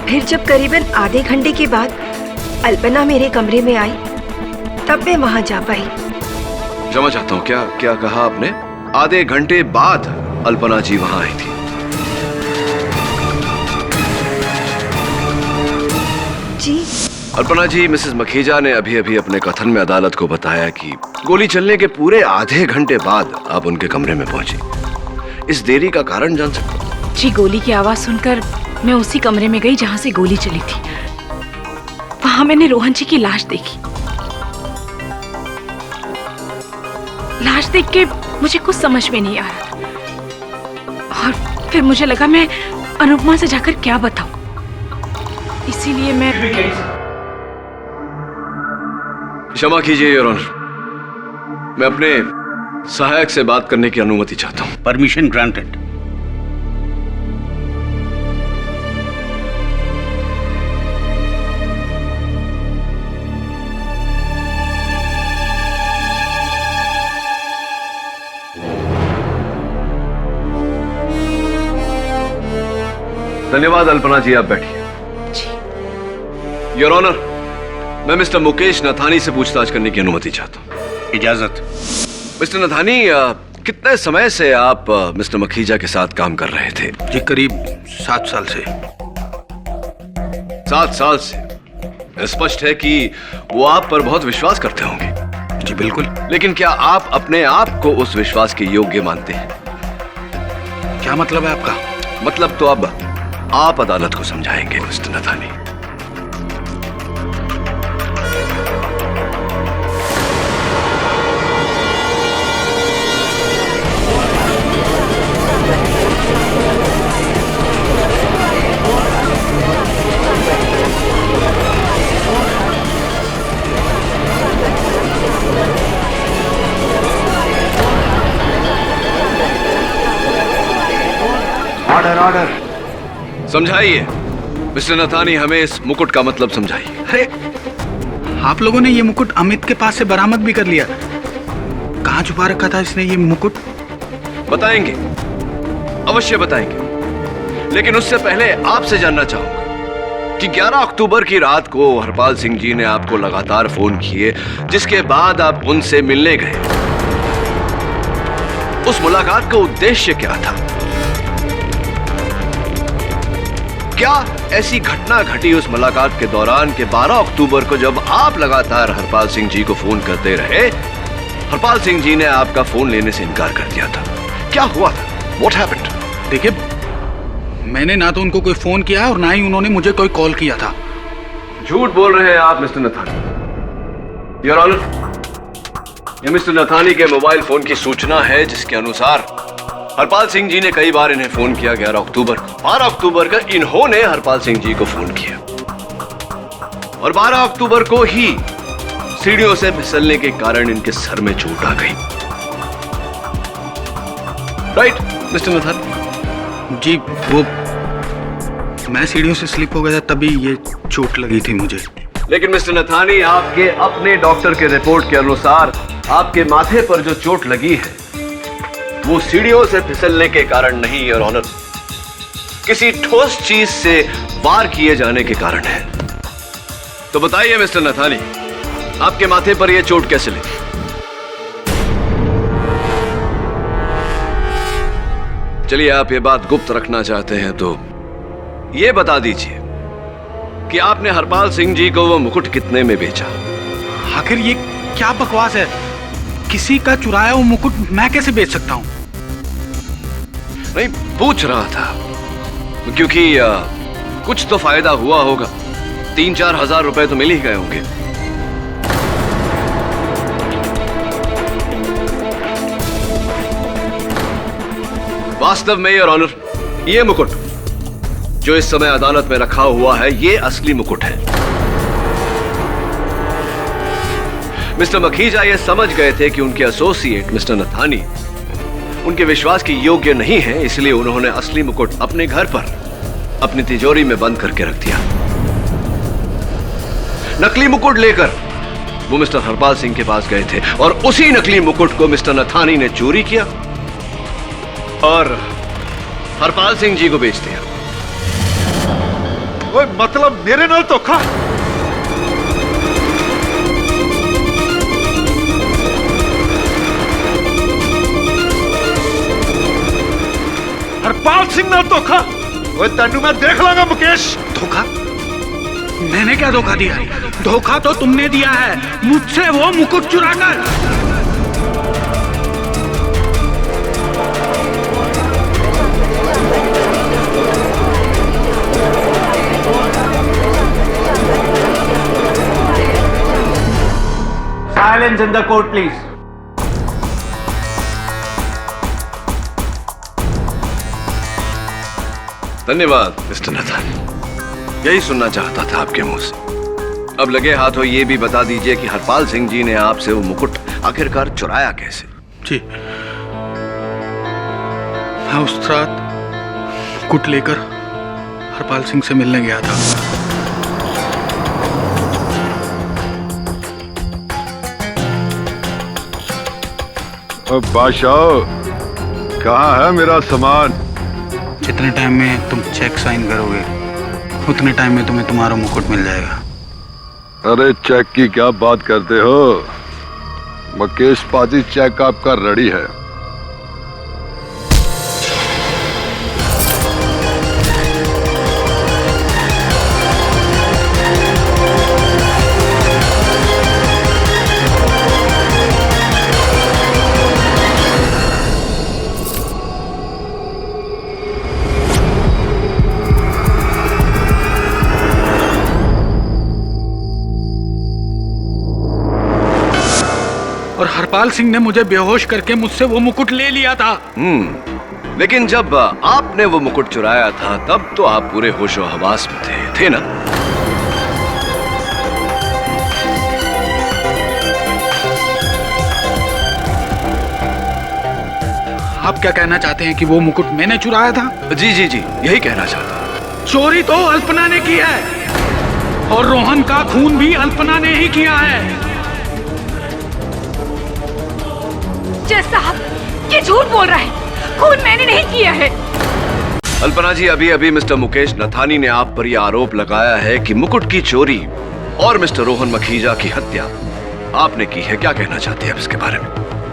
Speaker 5: फिर जब करीबन आधे घंटे के बाद अल्पना मेरे कमरे में आई तब मैं वहां जा पाई।
Speaker 4: क्षमा चाहता हूं, क्या कहा आपने? आधे घंटे बाद अल्पना जी वहां आई थी?
Speaker 5: जी।
Speaker 4: अल्पना जी, मिसेस मखीजा ने अभी अभी अपने कथन में अदालत को बताया कि गोली चलने के पूरे आधे घंटे बाद आप उनके कमरे में पहुंची। इस देरी का कारण जान सकता हूं?
Speaker 9: जी, गोली की आवाज सुनकर मैं उसी कमरे में गई जहां से गोली चली थी। वहां मैंने रोहन जी की लाश देखी। लाश देख के मुझे कुछ समझ में नहीं आ रहा और फिर मुझे लगा मैं अनुपमा से जाकर क्या बताऊं। इसीलिए मैं
Speaker 4: क्षमा कीजिए योर ऑनर, मैं अपने सहायक से बात करने की अनुमति चाहता हूं।
Speaker 3: Permission granted.
Speaker 4: धन्यवाद अल्पना जी, आप बैठिए। योर ऑनर, मैं मिस्टर मुकेश नथानी से पूछताछ करने की अनुमति चाहता हूं।
Speaker 3: इजाजत।
Speaker 4: मिस्टर नथानी, कितने समय से आप मिस्टर मखीजा के साथ काम कर रहे थे?
Speaker 3: जी, करीब 7 साल से।
Speaker 4: 7 साल से? स्पष्ट है कि वो आप पर बहुत विश्वास करते होंगे।
Speaker 3: जी बिल्कुल।
Speaker 4: लेकिन क्या आप अपने आप को उस विश्वास के योग्य मानते हैं?
Speaker 3: क्या मतलब है आपका?
Speaker 4: मतलब तो अब आप अदालत को समझाएंगे मिस्टर नथानी।
Speaker 3: Order order.
Speaker 4: समझाइए मिस्टर नथानी, हमें इस मुकुट का मतलब समझाइए।
Speaker 3: अरे, आप लोगों ने ये मुकुट अमित के पास से बरामद भी कर लिया। कहाँ छुपा रखा था इसने ये मुकुट?
Speaker 4: बताएंगे, अवश्य बताएंगे, लेकिन उससे पहले आपसे जानना चाहूंगा कि 11 अक्टूबर की रात को हरपाल सिंह जी ने आपको लगातार फोन किए, जिसके बाद आप उनसे मिलने गए। उस मुलाकात का उद्देश्य क्या था? क्या ऐसी घटना घटी उस मुलाकात के दौरान कि 12 अक्टूबर को जब आप लगातार हरपाल सिंह जी को फोन करते रहे, हरपाल सिंह जी ने आपका फोन लेने से इनकार कर दिया था? क्या हुआ था? What happened?
Speaker 3: देखिए, मैंने ना तो उनको कोई फोन किया और ना ही उन्होंने मुझे कोई कॉल किया था।
Speaker 4: झूठ बोल रहे हैं आप मिस्टर नथानी। योर ऑनर, ये मिस्टर नथानी के मोबाइल फोन की सूचना है जिसके अनुसार हरपाल सिंह जी ने कई बार इन्हें फोन किया। 11 अक्टूबर को, 12 अक्टूबर का इन्होंने हरपाल सिंह जी को फोन किया और 12 अक्टूबर को ही सीढ़ियों से फिसलने के कारण इनके सर में चोट आ गई। Right mister Nathani?
Speaker 3: जी, वो मैं सीढ़ियों से स्लिप हो गया था, तभी ये चोट लगी थी मुझे।
Speaker 4: लेकिन मिस्टर नथानी, आपके अपने डॉक्टर के रिपोर्ट के अनुसार आपके माथे पर जो चोट लगी है वो सीढ़ियों से फिसलने के कारण नहीं, योर ऑनर, किसी ठोस चीज से वार किए जाने के कारण है। तो बताइए मिस्टर नथानी, आपके माथे पर यह चोट कैसे लगी? चलिए, आप ये बात गुप्त रखना चाहते हैं तो ये बता दीजिए कि आपने हरपाल सिंह जी को वो मुकुट कितने में बेचा?
Speaker 3: आखिर ये क्या बकवास है? किसी का चुराया हुआ मुकुट मैं कैसे बेच सकता हूं?
Speaker 4: नहीं, पूछ रहा था क्योंकि कुछ तो फायदा हुआ होगा। 3-4 हजार रुपए तो मिल ही गए होंगे। वास्तव में योर ऑनर, ये मुकुट जो इस समय अदालत में रखा हुआ है, ये असली मुकुट है। मिस्टर मखीजा ये समझ गए थे कि उनके एसोसिएट मिस्टर नथानी उनके विश्वास के योग्य नहीं है, इसलिए उन्होंने असली मुकुट अपने घर पर अपनी तिजोरी में बंद करके रख दिया। नकली मुकुट लेकर वो मिस्टर हरपाल सिंह के पास गए थे और उसी नकली मुकुट को मिस्टर नथानी ने चोरी किया और हरपाल सिंह जी को बेच दिया।
Speaker 2: वो मतलब मेरे नाल धोखा? हरपाल सिंह नाल धोखा? वो तेनू मैं देख लांगा मुकेश।
Speaker 3: धोखा? मैंने क्या धोखा दिया? धोखा तो तुमने दिया है, मुझसे वो मुकुट चुराकर।
Speaker 11: Silence in the court, please.
Speaker 4: धन्यवाद मिस्टर नथानी, यही सुनना चाहता था आपके मुंह से। अब लगे हाथों ये भी बता दीजिए कि हरपाल सिंह जी ने आपसे वो मुकुट आखिरकार चुराया कैसे?
Speaker 3: जी, मैं उस रात मुकुट लेकर हरपाल सिंह से मिलने गया था।
Speaker 2: अब बादशाह, कहाँ है मेरा सामान?
Speaker 3: जितने टाइम में तुम चेक साइन करोगे उतने टाइम में तुम्हें तुम्हारा मुकुट मिल जाएगा।
Speaker 2: अरे चेक की क्या बात करते हो? मुकेश पाजी, चेक आपका रेडी है।
Speaker 3: और हरपाल सिंह ने मुझे बेहोश करके मुझसे वो मुकुट ले लिया था।
Speaker 4: लेकिन जब आपने वो मुकुट चुराया था तब तो आप पूरे होशो हवास में थे ना?
Speaker 3: आप क्या कहना चाहते हैं कि वो मुकुट मैंने चुराया था?
Speaker 4: जी जी जी, यही कहना चाहता।
Speaker 3: चोरी तो अल्पना ने की है और रोहन का खून भी अल्पना ने ही किया है।
Speaker 9: जज साहब, ये झूठ बोल रहा है, खून मैंने नहीं किया है।
Speaker 4: अल्पना जी, अभी अभी मिस्टर मुकेश नथानी ने आप पर यह आरोप लगाया है कि मुकुट की चोरी और मिस्टर रोहन मखीजा की हत्या आपने की है। क्या कहना चाहते हैं आप इसके बारे में?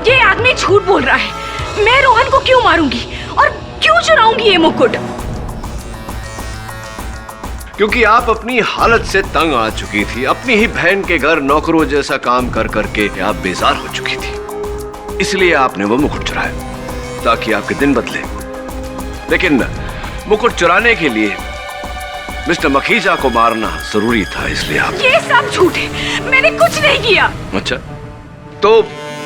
Speaker 9: ये आदमी झूठ बोल रहा है। मैं रोहन को क्यों मारूंगी और क्यों चुराऊंगी ये मुकुट?
Speaker 4: क्योंकि आप अपनी हालत से तंग आ चुकी थी। अपनी ही बहन के घर नौकरों जैसा काम कर करके आप बेजार हो चुकी थी, इसलिए आपने वो मुकुट चुराया ताकि आपके दिन बदले। लेकिन मुकुट चुराने के लिए मिस्टर मखीजा को मारना जरूरी था, इसलिए आप।
Speaker 9: ये सब झूठ है, मैंने कुछ नहीं किया।
Speaker 4: अच्छा, तो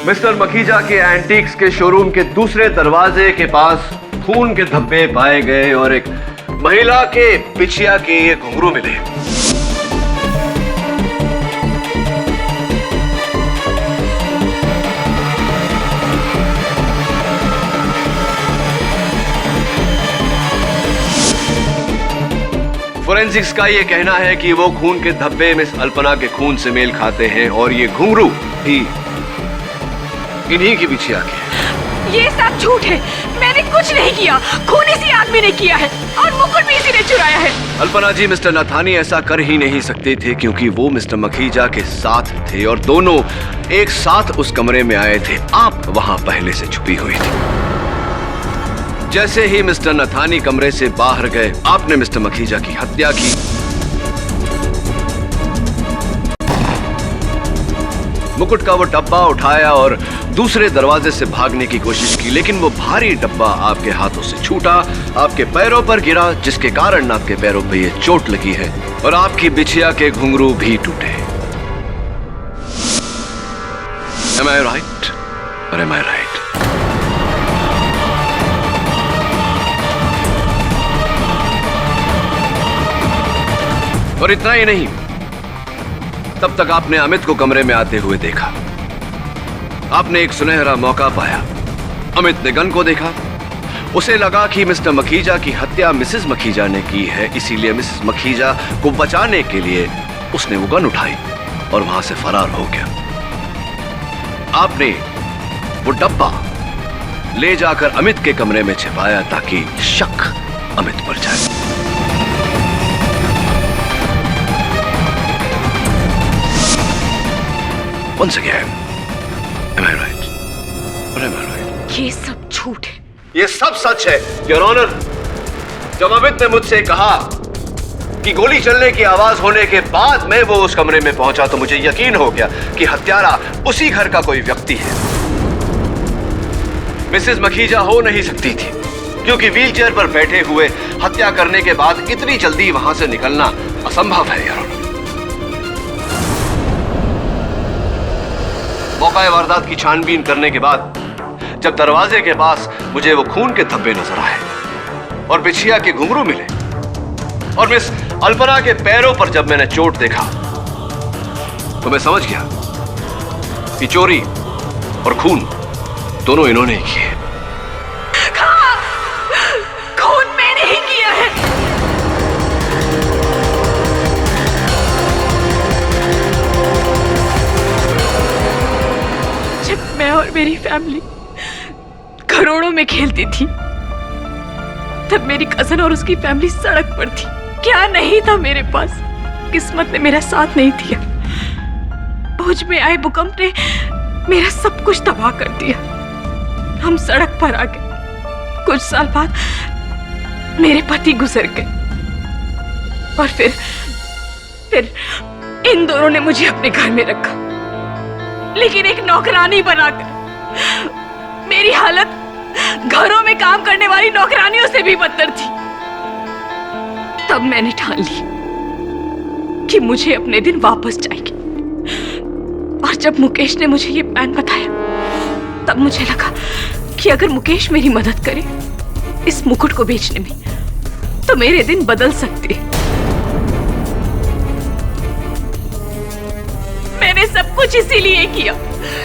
Speaker 4: मिस्टर मखीजा के एंटीक्स के शोरूम के दूसरे दरवाजे के पास खून के धब्बे पाए गए और एक महिला के बिछिया के ये घुंघरू मिले। फोरेंसिक्स का ये कहना है कि वो खून के धब्बे मिस अल्पना के खून से मेल खाते हैं और ये घुंघरू भी इन्हीं की बिछिया के हैं।
Speaker 9: ये सब झूठ है, मैंने कुछ नहीं किया। खून इसी आदमी ने किया है और मुकुट भी इसी ने चुराया है।
Speaker 4: अल्पना जी, मिस्टर नथानी ऐसा कर ही नहीं सकते थे क्योंकि वो मिस्टर मखीजा के साथ थे और दोनों एक साथ उस कमरे में आए थे। आप वहां पहले से छुपी हुई थी। जैसे ही मिस्टर नथानी कमरे से बाहर गए, आपने मिस्टर मखीजा की हत्या की। मुकुट का वो डब्बा उठाया और दूसरे दरवाजे से भागने की कोशिश की, लेकिन वो भारी डब्बा आपके हाथों से छूटा, आपके पैरों पर गिरा, जिसके कारण आपके पैरों पे ये चोट लगी है और आपकी बिछिया के घुंघरू भी टूटे। Am I right? Or am I right? और इतना ही नहीं, तब तक आपने अमित को कमरे में आते हुए देखा। आपने एक सुनहरा मौका पाया। अमित ने गन को देखा। उसे लगा कि मिस्टर मखीजा की हत्या मिसेस मखीजा ने की है, इसीलिए मिसेस मखीजा को बचाने के लिए उसने वो गन उठाई और वहां से फरार हो गया। आपने वो डब्बा ले जाकर अमित के कमरे में छिपाया ताकि शक अमित पर जाए। Once again, am I right? Or am I right?
Speaker 9: ये सब झूठ है।
Speaker 4: ये सब सच है, योर ऑनर। जब अमित ने मुझसे कहा कि गोली चलने की आवाज होने के बाद मैं वो उस कमरे में पहुंचा तो मुझे यकीन हो गया कि हत्यारा उसी घर का कोई व्यक्ति है। मिसेस मखीजा हो नहीं सकती थी क्योंकि व्हीलचेयर पर बैठे हुए हत्या करने के बाद इतनी जल्दी वहां से निकलना असंभव है, योर ऑनर। मौका वारदात की छानबीन करने के बाद जब दरवाजे के पास मुझे वो खून के धब्बे नजर आए और बिछिया के घुंघरू मिले और मिस अल्पना के पैरों पर जब मैंने चोट देखा तो मैं समझ गया कि चोरी और खून दोनों इन्होंने ही किए।
Speaker 9: खून मैंने ही किया है। जब मैं और मेरी फैमिली करोड़ों में खेलती थी तब मेरी कजन और उसकी फैमिली सड़क पर थी। क्या नहीं था मेरे पास, किस्मत ने मेरा साथ नहीं दिया। भुज में आए भूकंप ने मेरा सब कुछ तबाह कर दिया। हम सड़क पर आ गए। कुछ साल बाद मेरे पति गुजर गए और फिर इन दोनों ने मुझे अपने घर में रखा, लेकिन एक नौकरानी बनाकर। मेरी हालत घरों में काम करने वाली नौकरानियों से भी बदतर थी। तब मैंने ठान ली कि मुझे अपने दिन वापस चाहिए। और जब मुकेश ने मुझे ये प्लान बताया तब मुझे लगा कि अगर मुकेश मेरी मदद करे इस मुकुट को बेचने में तो मेरे दिन बदल सकते हैं। मैंने सब कुछ इसीलिए किया,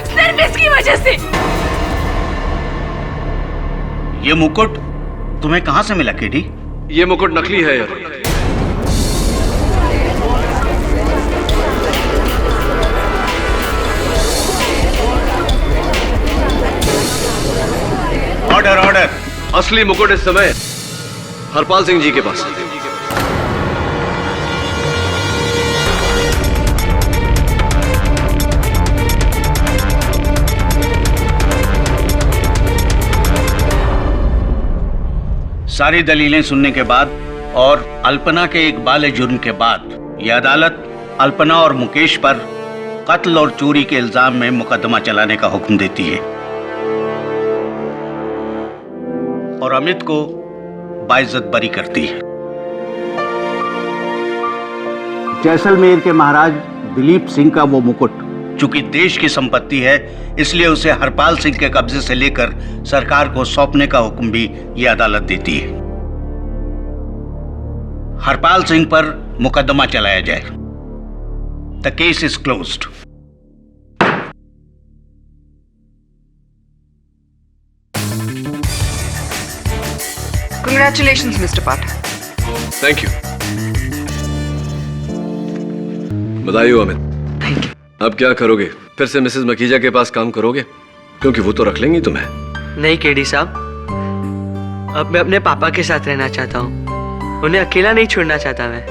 Speaker 9: सिर्फ इसकी वजह से।
Speaker 13: ये मुकुट तुम्हें कहां से मिला केडी?
Speaker 4: ये मुकुट नकली है यार।
Speaker 13: Order order.
Speaker 4: असली मुकुट इस समय हरपाल सिंह जी के पास है।
Speaker 13: सारी दलीलें सुनने के बाद और अल्पना के एक बाले जुर्म के बाद यह अदालत अल्पना और मुकेश पर कत्ल और चोरी के इल्जाम में मुकदमा चलाने का हुक्म देती है और अमित को बाइज्जत बरी करती है। जैसलमेर के महाराज दिलीप सिंह का वो मुकुट चूंकि देश की संपत्ति है, इसलिए उसे हरपाल सिंह के कब्जे से लेकर सरकार को सौंपने का हुक्म भी ये अदालत देती है। हरपाल सिंह पर मुकदमा चलाया जाए। The case is closed.
Speaker 12: Congratulations, Mr. Pathak.
Speaker 4: Thank you. बधाई हो अमित। अब क्या करोगे? फिर से मिसेस मखीजा के पास काम करोगे? क्योंकि वो तो रख लेंगी तुम्हें।
Speaker 10: नहीं केडी साहब, अब मैं अपने पापा के साथ रहना चाहता हूँ। उन्हें अकेला नहीं छोड़ना चाहता मैं।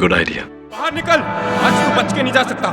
Speaker 4: Good idea.
Speaker 11: बाहर निकल, आज तू बच के नहीं जा सकता।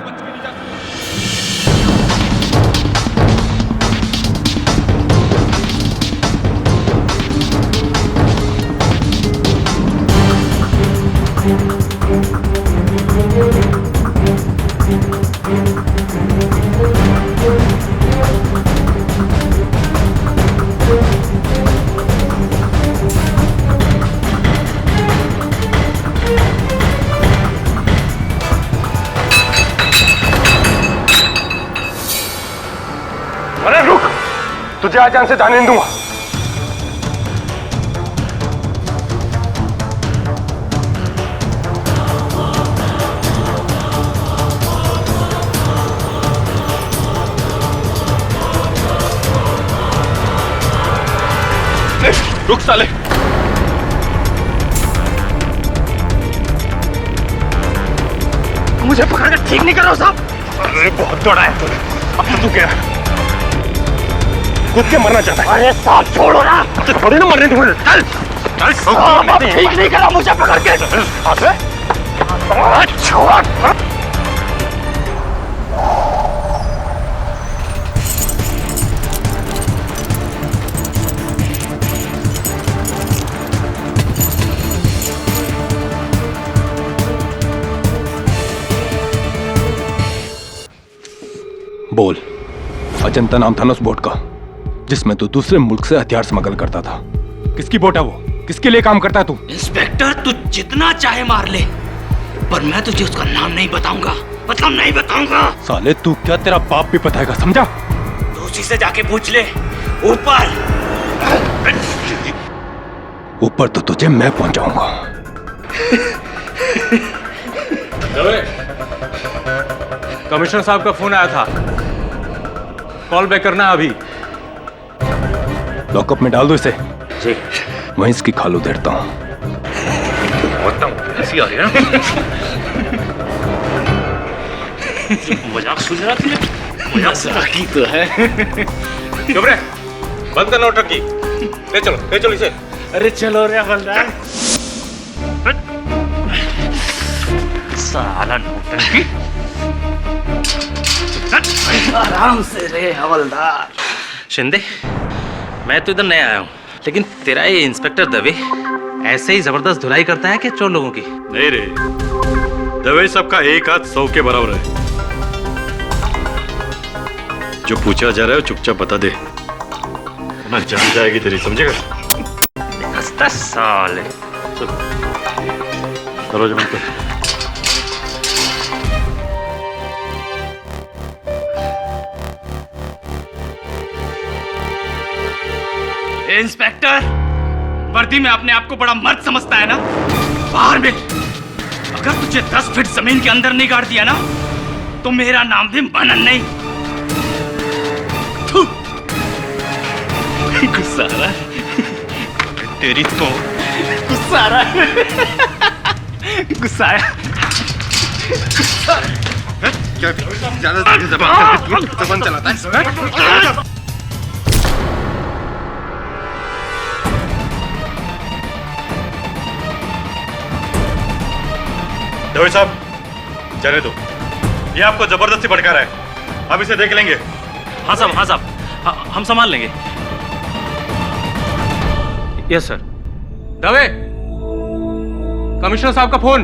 Speaker 14: अरे रुक, तुझे आज यहाँ से जाने नहीं दूंगा।
Speaker 11: रुक साले।
Speaker 14: मुझे पकड़कर ठीक नहीं कर रहा साहब। अरे बहुत दौड़ा है तूने। अब तो तू क्या खुद के मरना चाहता है? अरे साहब छोड़ो ना, तो थोड़ी ना मरने दूंगा। चल चल साहब, अब ठीक नहीं करा मुझे पकड़ के। छोड़।
Speaker 11: बोल, अजंता नाम था ना उस बोट का जिसमें तू दूसरे मुल्क से हथियार स्मगल करता था। किसकी बोट है वो? किसके लिए काम करता है तू?
Speaker 13: इंस्पेक्टर, तू जितना चाहे मार ले, पर मैं तुझे उसका नाम नहीं बताऊंगा। मतलब नहीं बताऊंगा।
Speaker 11: साले तू क्या, तेरा बाप भी बताएगा, समझा?
Speaker 13: तू उसी से जाके पूछ ले। ऊपर
Speaker 11: ऊपर तो तुझे मैं पहुंचाऊंगा।
Speaker 7: कमिश्नर साहब का फोन आया था, कॉल बैक करना अभी।
Speaker 11: लॉकअप में डाल दो इसे।
Speaker 7: जी।
Speaker 11: वहीं इसकी खाल उधेड़ता हूँ।
Speaker 7: हंसी आ रही है ना? मजाक सुन रहा थी? मजाक ही तो है। चुप रे, बंद कर नौटंकी। ले चलो इसे।
Speaker 14: अरे चलो रे हवलदार।
Speaker 7: साला नौटंकी।
Speaker 1: आराम से रे हवलदार।
Speaker 15: शिंदे, मैं तो इधर नया आया हूँ, लेकिन तेरा ये इंस्पेक्टर दवे ऐसे ही जबरदस्त धुलाई करता है कि चोर लोगों की?
Speaker 7: नहीं रे, दवे सबका एक हाथ 100 के बराबर है। जो पूछा जा रहा है चुपचाप बता दे, ना जान जाएगी तेरी, समझेगा? साले दरवाजा बंद कर।
Speaker 13: इंस्पेक्टर, वर्दी में अपने आप को बड़ा मर्द समझता है ना? बाहर मिल। अगर तुझे 10 फीट जमीन के अंदर नहीं गाड़ दिया ना, तो मेरा नाम भी मनन नहीं। गुस्सा आ रहा है तेरी तो। गुस्सा आ रहा है। गुस्सा आया।
Speaker 14: ज्यादा जबान चलाता है।
Speaker 7: दवे साहब, जाने दो, ये आपको जबरदस्ती भड़का रहा है। अब इसे देख लेंगे।
Speaker 15: हाँ साहब, हम संभाल लेंगे।
Speaker 7: Yes sir. दवे, कमिश्नर साहब का फोन।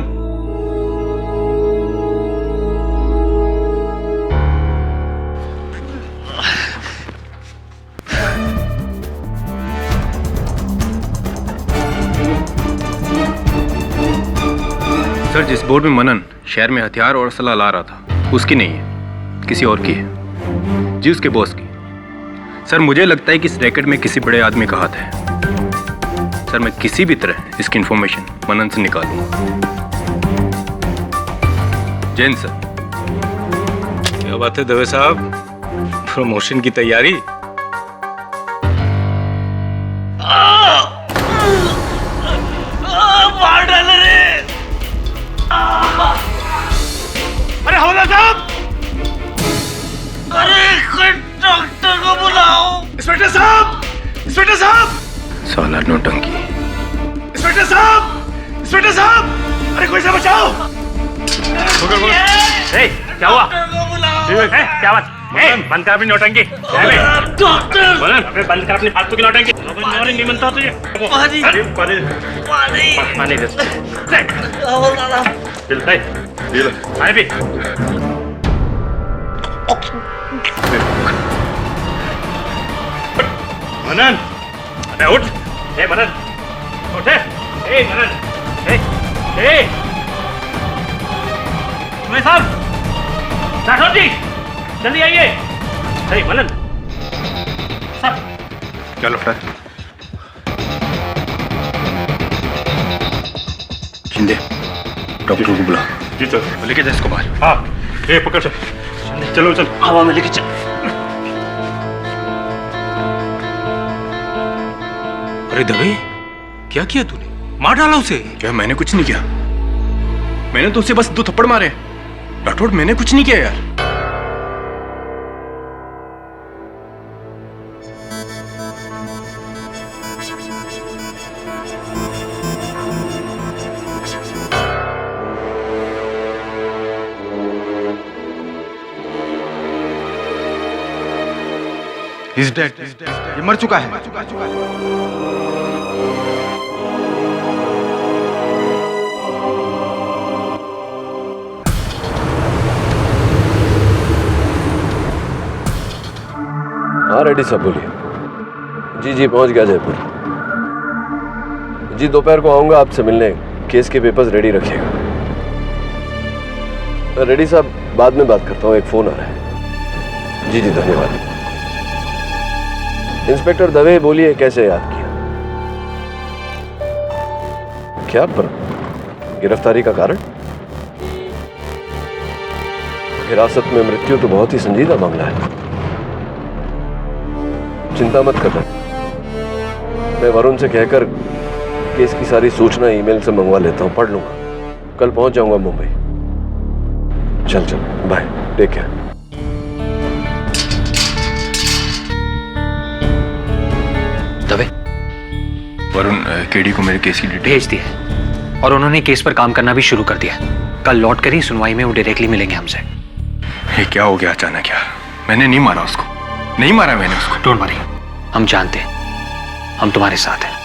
Speaker 11: सर, जिस बोर्ड में मनन शहर में हथियार और असला ला रहा था उसकी नहीं है, किसी और की है जी, उसके बॉस की। सर मुझे लगता है कि इस रैकेट में किसी बड़े आदमी का हाथ है। सर मैं किसी भी तरह इसकी इंफॉर्मेशन मनन से निकालूंगा। जैन सर।
Speaker 7: क्या बात है दवे साहब, प्रमोशन की तैयारी?
Speaker 14: मार डाले रे। अरे हवलदार साहब, अरे कोई डॉक्टर को बुलाओ। इंस्पेक्टर साहब, इंस्पेक्टर साहब।
Speaker 11: साला नौटंकी।
Speaker 14: इंस्पेक्टर साहब, इंस्पेक्टर साहब, अरे कोई से बचाओ।
Speaker 15: क्या हुआ? क्या बात? बंद कर अपनी नौटंकी। बंद कर अपनी फालतू की नौटंकी। नहीं बनता तुझे। पानी दे। पानी पी। मनन, अबे उठ। ए मनन, उठ। ए मनन, ए तुम्हें साहब, राठौर जी, जल्दी आइए। अरे मनन साहब,
Speaker 11: क्या लौटा? शिंदे, डॉक्टर को बुला।
Speaker 7: जी सर।
Speaker 11: लेके जा इसको बाहर।
Speaker 7: हाँ, ए पकड़ चल। चलो चल।
Speaker 10: हवा में लेके चल।
Speaker 7: अरे दवे, क्या किया तूने? मार डाला उसे।
Speaker 11: क्या मैंने कुछ नहीं किया, मैंने तो उसे बस 2 थप्पड़ मारे। राठौड़ मैंने कुछ नहीं किया यार।
Speaker 3: He's dead. ये मर चुका है।
Speaker 4: हाँ रेड्डी साहब बोलिए। जी जी पहुंच गया जयपुर। जी दोपहर को आऊंगा आपसे मिलने, केस के पेपर्स रेडी रखिएगा। रेड्डी साहब बाद में बात करता हूँ, एक फोन आ रहा है। जी जी धन्यवाद। इंस्पेक्टर दवे बोलिए, कैसे याद किया? क्या पर गिरफ्तारी का कारण? हिरासत में मृत्यु तो बहुत ही संजीदा मामला है। चिंता मत करना, मैं वरुण से कहकर केस की सारी सूचना ईमेल से मंगवा लेता हूं, पढ़ लूंगा। कल पहुंच जाऊंगा मुंबई। चल चल bye, take care.
Speaker 6: Dave,
Speaker 11: Varun KD को मेरे केस की डिटेल
Speaker 6: भेज दिया और उन्होंने केस पर काम करना भी शुरू कर दिया। कल लौट कर ही सुनवाई में वो डायरेक्टली मिलेंगे हमसे।
Speaker 11: ये क्या हो गया अचानक यार? मैंने नहीं मारा उसको, नहीं मारा मैंने उसको।
Speaker 6: डोंट वरी, हम जानते हैं, हम तुम्हारे साथ हैं।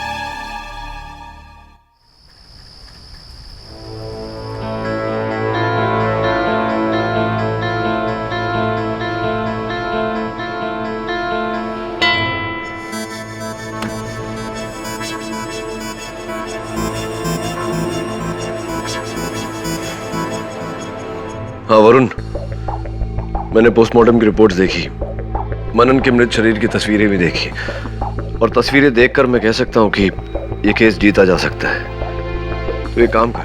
Speaker 4: हाँ वरुण, मैंने पोस्टमार्टम की रिपोर्ट्स देखी, मनन के मृत शरीर की तस्वीरें भी देखी, और तस्वीरें देखकर मैं कह सकता हूं कि यह केस जीता जा सकता है। तो एक काम कर,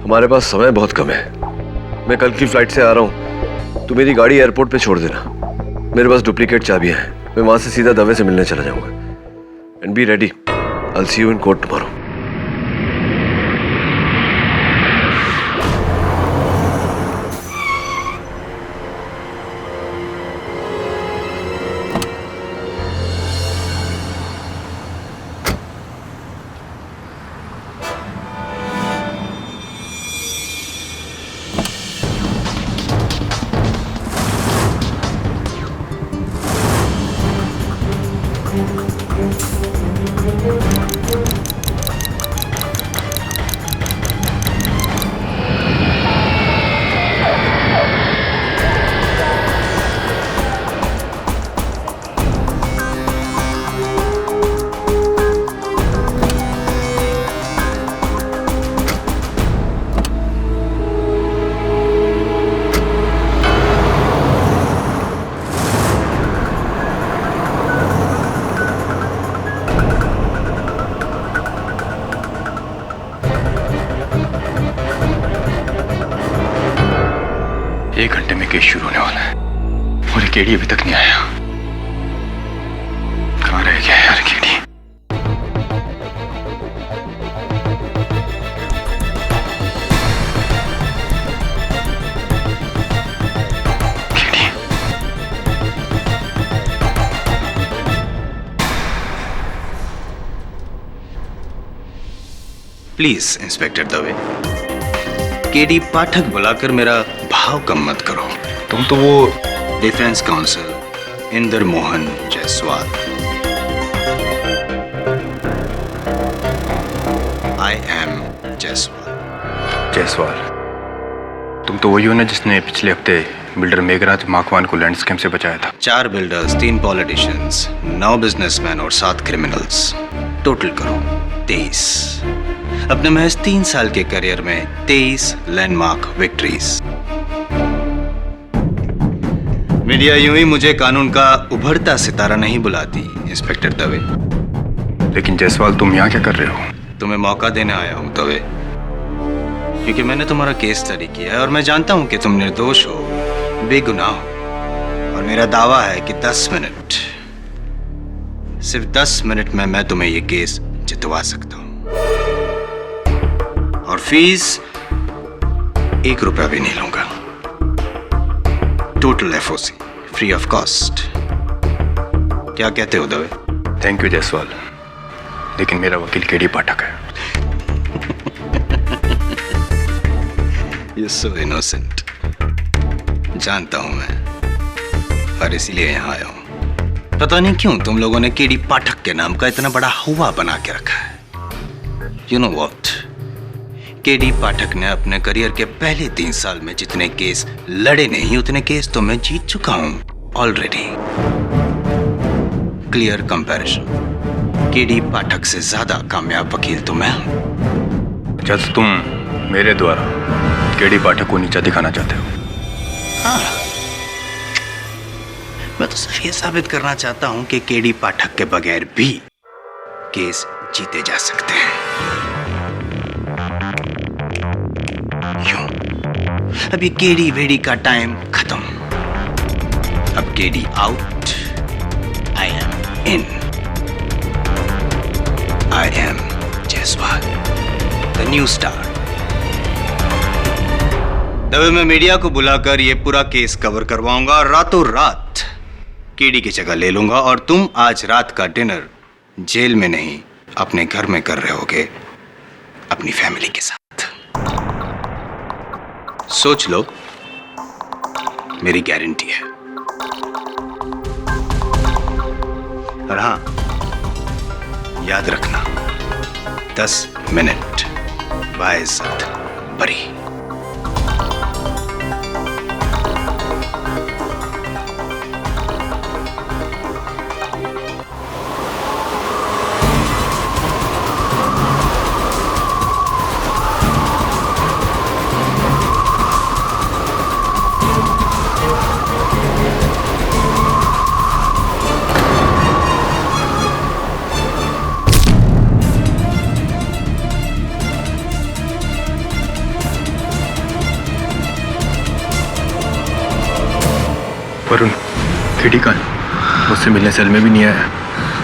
Speaker 4: हमारे पास समय बहुत कम है। मैं कल की फ्लाइट से आ रहा हूं, तू मेरी गाड़ी एयरपोर्ट पे छोड़ देना। मेरे पास डुप्लीकेट चाबियां हैं, मैं वहां से सीधा दवे से मिलने चला जाऊंगा। And be ready, I will see you in court tomorrow.
Speaker 11: Case शुरू होने वाला है और ये केडी अभी तक नहीं आया। कहाँ रह गया यार KD?
Speaker 13: Please inspector Dave, KD Pathak बुलाकर मेरा भाव कम मत करो। तुम तो वो defence counsel Inder Mohan Jaiswal. I am Jaiswal.
Speaker 11: Jaiswal, तुम तो वही हो ना जिसने पिछले हफ्ते बिल्डर मेघराज माकवान को लैंड स्कैम से बचाया था?
Speaker 13: 4 बिल्डर्स, 3 पॉलिटिशियंस, 9 बिजनेसमैन और 7 क्रिमिनल्स, टोटल करो 23। अपने महज 3 साल के करियर में 23 लैंडमार्क विक्ट्रीज। मीडिया यूं ही मुझे कानून का उभरता सितारा नहीं बुलाती इंस्पेक्टर दवे।
Speaker 11: लेकिन जायसवाल, तुम यहाँ क्या कर रहे हो?
Speaker 13: तुम्हें मौका देने आया हूं दवे, क्योंकि मैंने तुम्हारा केस स्टडी किया है और मैं जानता हूं कि तुम निर्दोष हो, बेगुनाह हो। और मेरा दावा है कि 10 मिनट, सिर्फ 10 मिनट में मैं तुम्हें ये केस जितवा सकता हूं। और फीस 1 रुपया भी नहीं लूंगा। Total FOC free of cost. क्या कहते हो दवे?
Speaker 11: थैंक यू जायसवाल, लेकिन मेरा वकील केडी पाठक है।
Speaker 13: You're so innocent। जानता हूं मैं, और इसीलिए यहां आया हूं। पता नहीं क्यों तुम लोगों ने केडी पाठक के नाम का इतना बड़ा हुआ बना के रखा है। You know what? केडी पाठक ने अपने करियर के पहले 3 साल में जितने केस लड़े नहीं, उतने केस तो मैं जीत चुका हूं ऑलरेडी। क्लियर कंपैरिजन, केडी पाठक से ज्यादा कामयाब वकील तो मैं हूं।
Speaker 11: अच्छा, तो तुम मेरे द्वारा केडी पाठक को नीचा दिखाना चाहते हो?
Speaker 13: हाँ, मैं तो सिर्फ ये साबित करना चाहता हूं कि केडी पाठक के बगैर भी केस जीते जा सकते हैं। अब ये केडी वेडी का टाइम खत्म। अब KD out, I am in. I am Jaiswal, the new star. तब मैं मीडिया को बुलाकर ये पूरा केस कवर करवाऊंगा और रातों रात केडी की जगह ले लूंगा। और तुम आज रात का डिनर जेल में नहीं, अपने घर में कर रहे होगे अपनी फैमिली के साथ। सोच लो, मेरी गारंटी है। और हाँ, याद रखना, 10 मिनट बाइज्जत बरी।
Speaker 11: वरुण, केडी कहाँ है? मुझसे मिलने सेल में भी नहीं आया।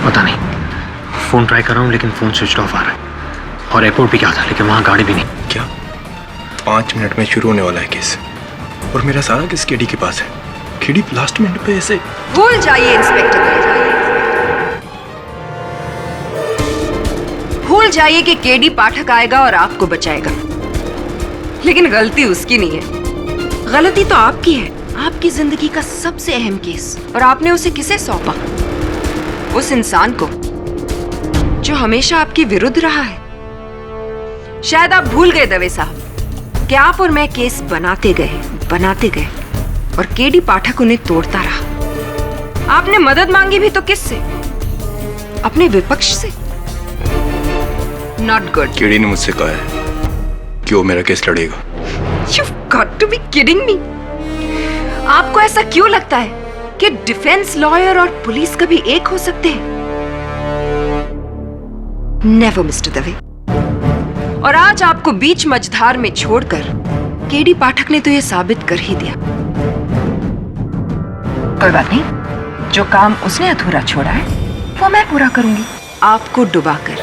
Speaker 6: पता नहीं, फोन ट्राई कर रहा हूँ लेकिन फोन स्विच ऑफ आ रहा है। और एयरपोर्ट भी क्या था, लेकिन वहाँ गाड़ी भी नहीं।
Speaker 11: क्या 5 मिनट में शुरू होने वाला है केस, और मेरा सारा केस केडी के पास है। केडी लास्ट मिनट पे ऐसे।
Speaker 12: भूल जाइए इंस्पेक्टर, भूल जाइए कि केडी पाठक आएगा और आपको बचाएगा। लेकिन गलती उसकी नहीं है, गलती तो आपकी है। आपकी जिंदगी का सबसे अहम केस, और आपने उसे किसे सौंपा? उस इंसान को जो हमेशा आपके विरुद्ध रहा है। शायद आप भूल गए दवे साहब कि आप और मैं केस बनाते गए और केडी पाठक उन्हें तोड़ता रहा। आपने मदद मांगी भी तो किससे? अपने विपक्ष से। Not good.
Speaker 11: केडी ने मुझसे कहा है कि वो मेरा केस लड़ेगा।
Speaker 12: You've got to be kidding me। आपको ऐसा क्यों लगता है कि डिफेंस लॉयर और पुलिस कभी एक हो सकते हैं? Never mister Dave. और आज आपको बीच मझधार में छोड़कर केडी पाठक ने तो यह साबित कर ही दिया कोई बात नहीं, जो काम उसने अधूरा छोड़ा है वो मैं पूरा करूंगी। आपको डुबाकर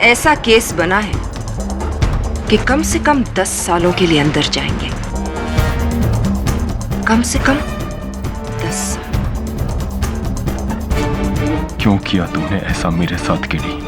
Speaker 12: ऐसा केस बना है कि कम से कम 10 सालों के लिए अंदर जाएंगे। कम से कम 10 साल।
Speaker 16: क्यों किया तुमने ऐसा मेरे साथ किडी?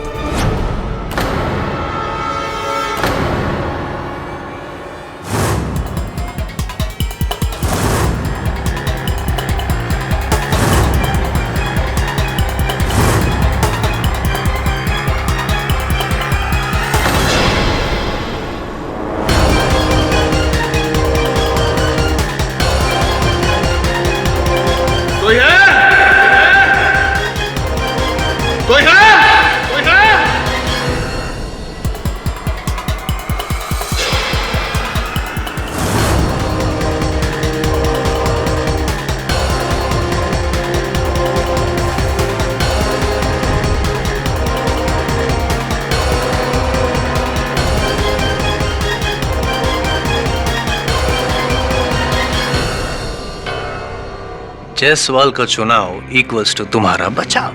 Speaker 15: जायसवाल का चुनाव इक्वल्स टू तुम्हारा बचाव।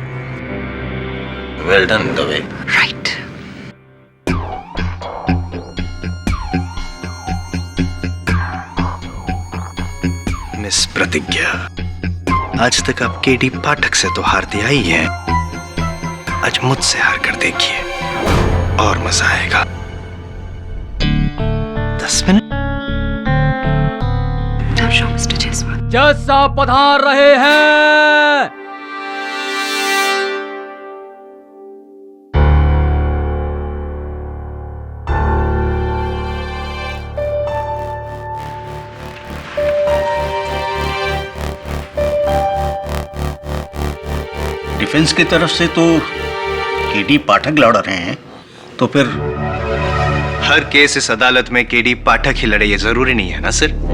Speaker 15: Well done Dave.
Speaker 12: Right.
Speaker 15: Miss प्रतिज्ञा, आज तक आप केडी पाठक से तो हारते आई हैं, आज मुझसे हार कर देखिए और मजा आएगा। 10 मिनट।
Speaker 12: मिस्टर जायसवाल।
Speaker 17: जज साहब पधार रहे हैं।
Speaker 13: डिफेंस की तरफ से तो केडी पाठक लड़ रहे हैं, तो फिर
Speaker 11: हर केस इस अदालत में केडी पाठक ही लड़े ये जरूरी नहीं है ना सर।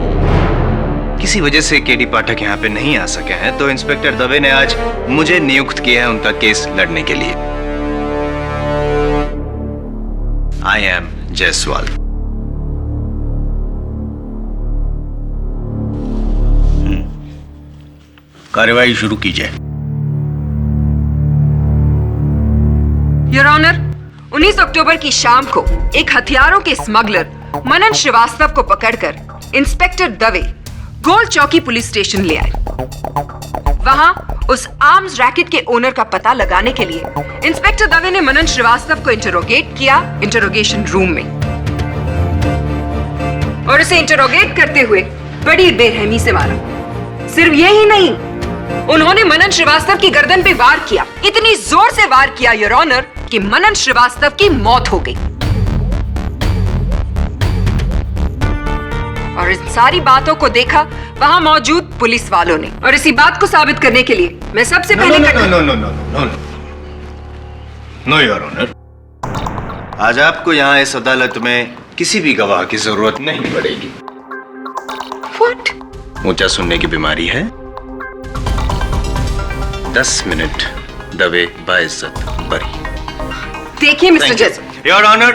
Speaker 11: किसी वजह से केडी पाठक यहाँ पे नहीं आ सके हैं, तो इंस्पेक्टर दवे ने आज मुझे नियुक्त किया है उनका केस लड़ने के लिए। आई एम जायसवाल।
Speaker 13: कार्यवाही शुरू कीजिए।
Speaker 12: योर ऑनर, 19 अक्टूबर की शाम को एक हथियारों के स्मगलर मनन श्रीवास्तव को पकड़कर इंस्पेक्टर दवे गोल चौकी पुलिस स्टेशन ले आए। वहां उस आर्म्स रैकेट के ओनर का पता लगाने के लिए इंस्पेक्टर दवे ने मनन श्रीवास्तव को इंटरोगेट किया इंटरोगेशन रूम में, और उसे इंटरोगेट करते हुए बड़ी बेरहमी से मारा। सिर्फ यही नहीं, उन्होंने मनन श्रीवास्तव की गर्दन पे वार किया। इतनी जोर से वार किया योर ऑनर कि मनन श्रीवास्तव की मौत हो गई। और इन सारी बातों को देखा वहां मौजूद पुलिस वालों ने, और इसी बात को साबित करने के लिए मैं सबसे पहले
Speaker 11: नो योर ऑनर, आज आपको यहाँ इस अदालत में किसी भी गवाह की जरूरत नहीं पड़ेगी।
Speaker 12: What?
Speaker 11: ऊंचा सुनने की बीमारी है। 10 मिनट दवे बाइज्जत बरी।
Speaker 12: देखिए मिस्टर जज।
Speaker 11: योर ऑनर,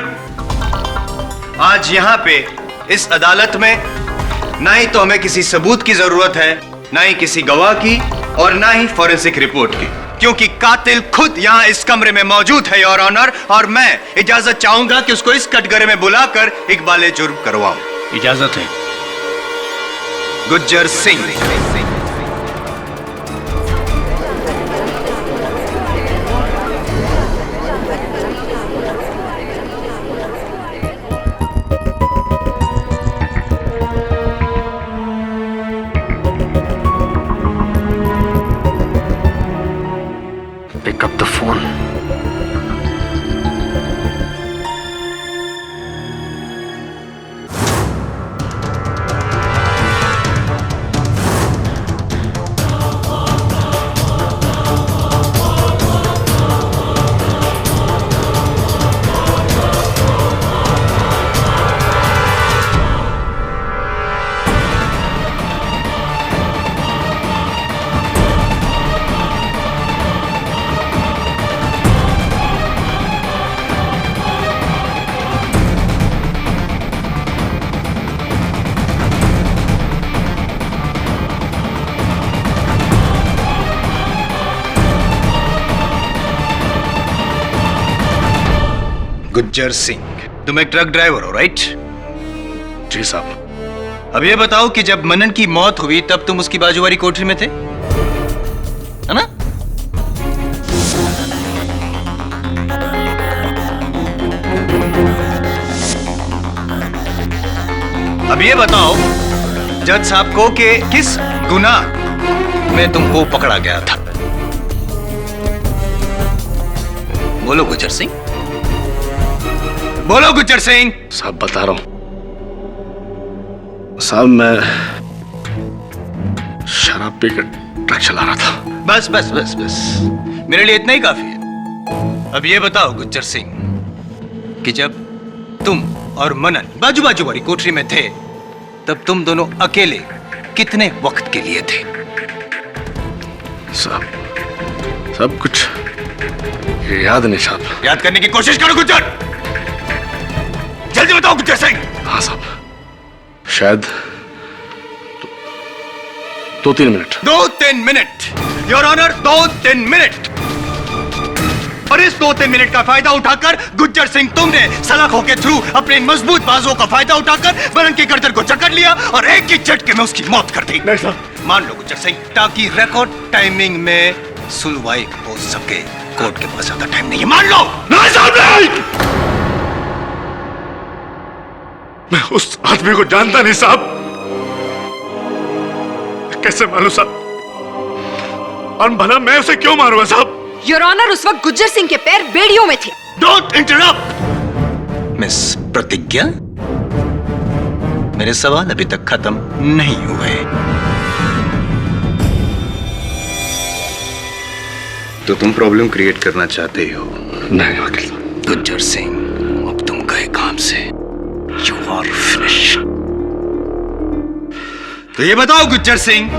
Speaker 11: आज यहाँ पे इस अदालत में ना ही तो हमें किसी सबूत की जरूरत है, ना ही किसी गवाह की, और ना ही फॉरेंसिक रिपोर्ट की, क्योंकि कातिल खुद यहाँ इस कमरे में मौजूद है योर ऑनर, और मैं इजाजत चाहूंगा कि उसको इस कटघरे में बुलाकर इकबाले जुर्म करवाऊं।
Speaker 13: इजाजत है।
Speaker 11: Gujjar Singh.
Speaker 15: Pick up the phone. Gujjar Singh, तुम एक ट्रक ड्राइवर हो, राइट?
Speaker 16: जी साहब।
Speaker 15: अब ये बताओ कि जब मनन की मौत हुई तब तुम उसकी बाजू वाली कोठरी में थे, है ना? अब ये बताओ जज साहब को कि किस गुनाह में तुमको पकड़ा गया था? बोलो गुज्जर सिंह, बोलो गुज्जर सिंह।
Speaker 16: साहब बता रहा हूं साहब, मैं शराब पीकर ट्रक चला रहा था।
Speaker 15: बस बस बस बस, मेरे लिए इतना ही काफी है। अब ये बताओ गुज्जर सिंह कि जब तुम और मनन बाजू बाजू वाली कोठरी में थे तब तुम दोनों अकेले कितने वक्त के लिए थे?
Speaker 16: साहब सब कुछ याद नहीं साहब।
Speaker 15: याद करने की कोशिश करो गुज्जर, जल्दी बताओ गुज्जर सिंह।
Speaker 16: हाँ साहब, शायद 2-3 minute.
Speaker 15: 2-3 minute your honour, 2-3 minute. और इस 2-3 मिनट का फायदा उठाकर गुज्जर सिंह तुमने सलाखों के थ्रू अपने मजबूत बाजुओं का फायदा उठाकर मनन की गर्दन को जकड़ लिया और एक ही झटके में उसकी मौत कर दी।
Speaker 16: नहीं सर।
Speaker 15: मान लो गुज्जर सिंह, ताकि रिकॉर्ड टाइमिंग में सुनवाई हो सके। कोर्ट के पास ज्यादा टाइम नहीं है, मान लो।
Speaker 16: नहीं साहब नहीं, मैं उस आदमी को जानता नहीं साहब। कैसे मालूम साहब? और भला मैं उसे क्यों मारूंगा साहब?
Speaker 12: योर ऑनर, उस वक्त गुज्जर सिंह के पैर बेड़ियों में थे।
Speaker 15: डोंट इंटरप्ट मिस प्रतिज्ञा, मेरे सवाल अभी तक खत्म नहीं हुए। तो तुम प्रॉब्लम क्रिएट करना चाहते हो?
Speaker 16: नहीं वकील।
Speaker 15: गुज्जर सिंह, अब तुम गए काम से। You are finished. तो ये बताओ गुज्जर सिंह,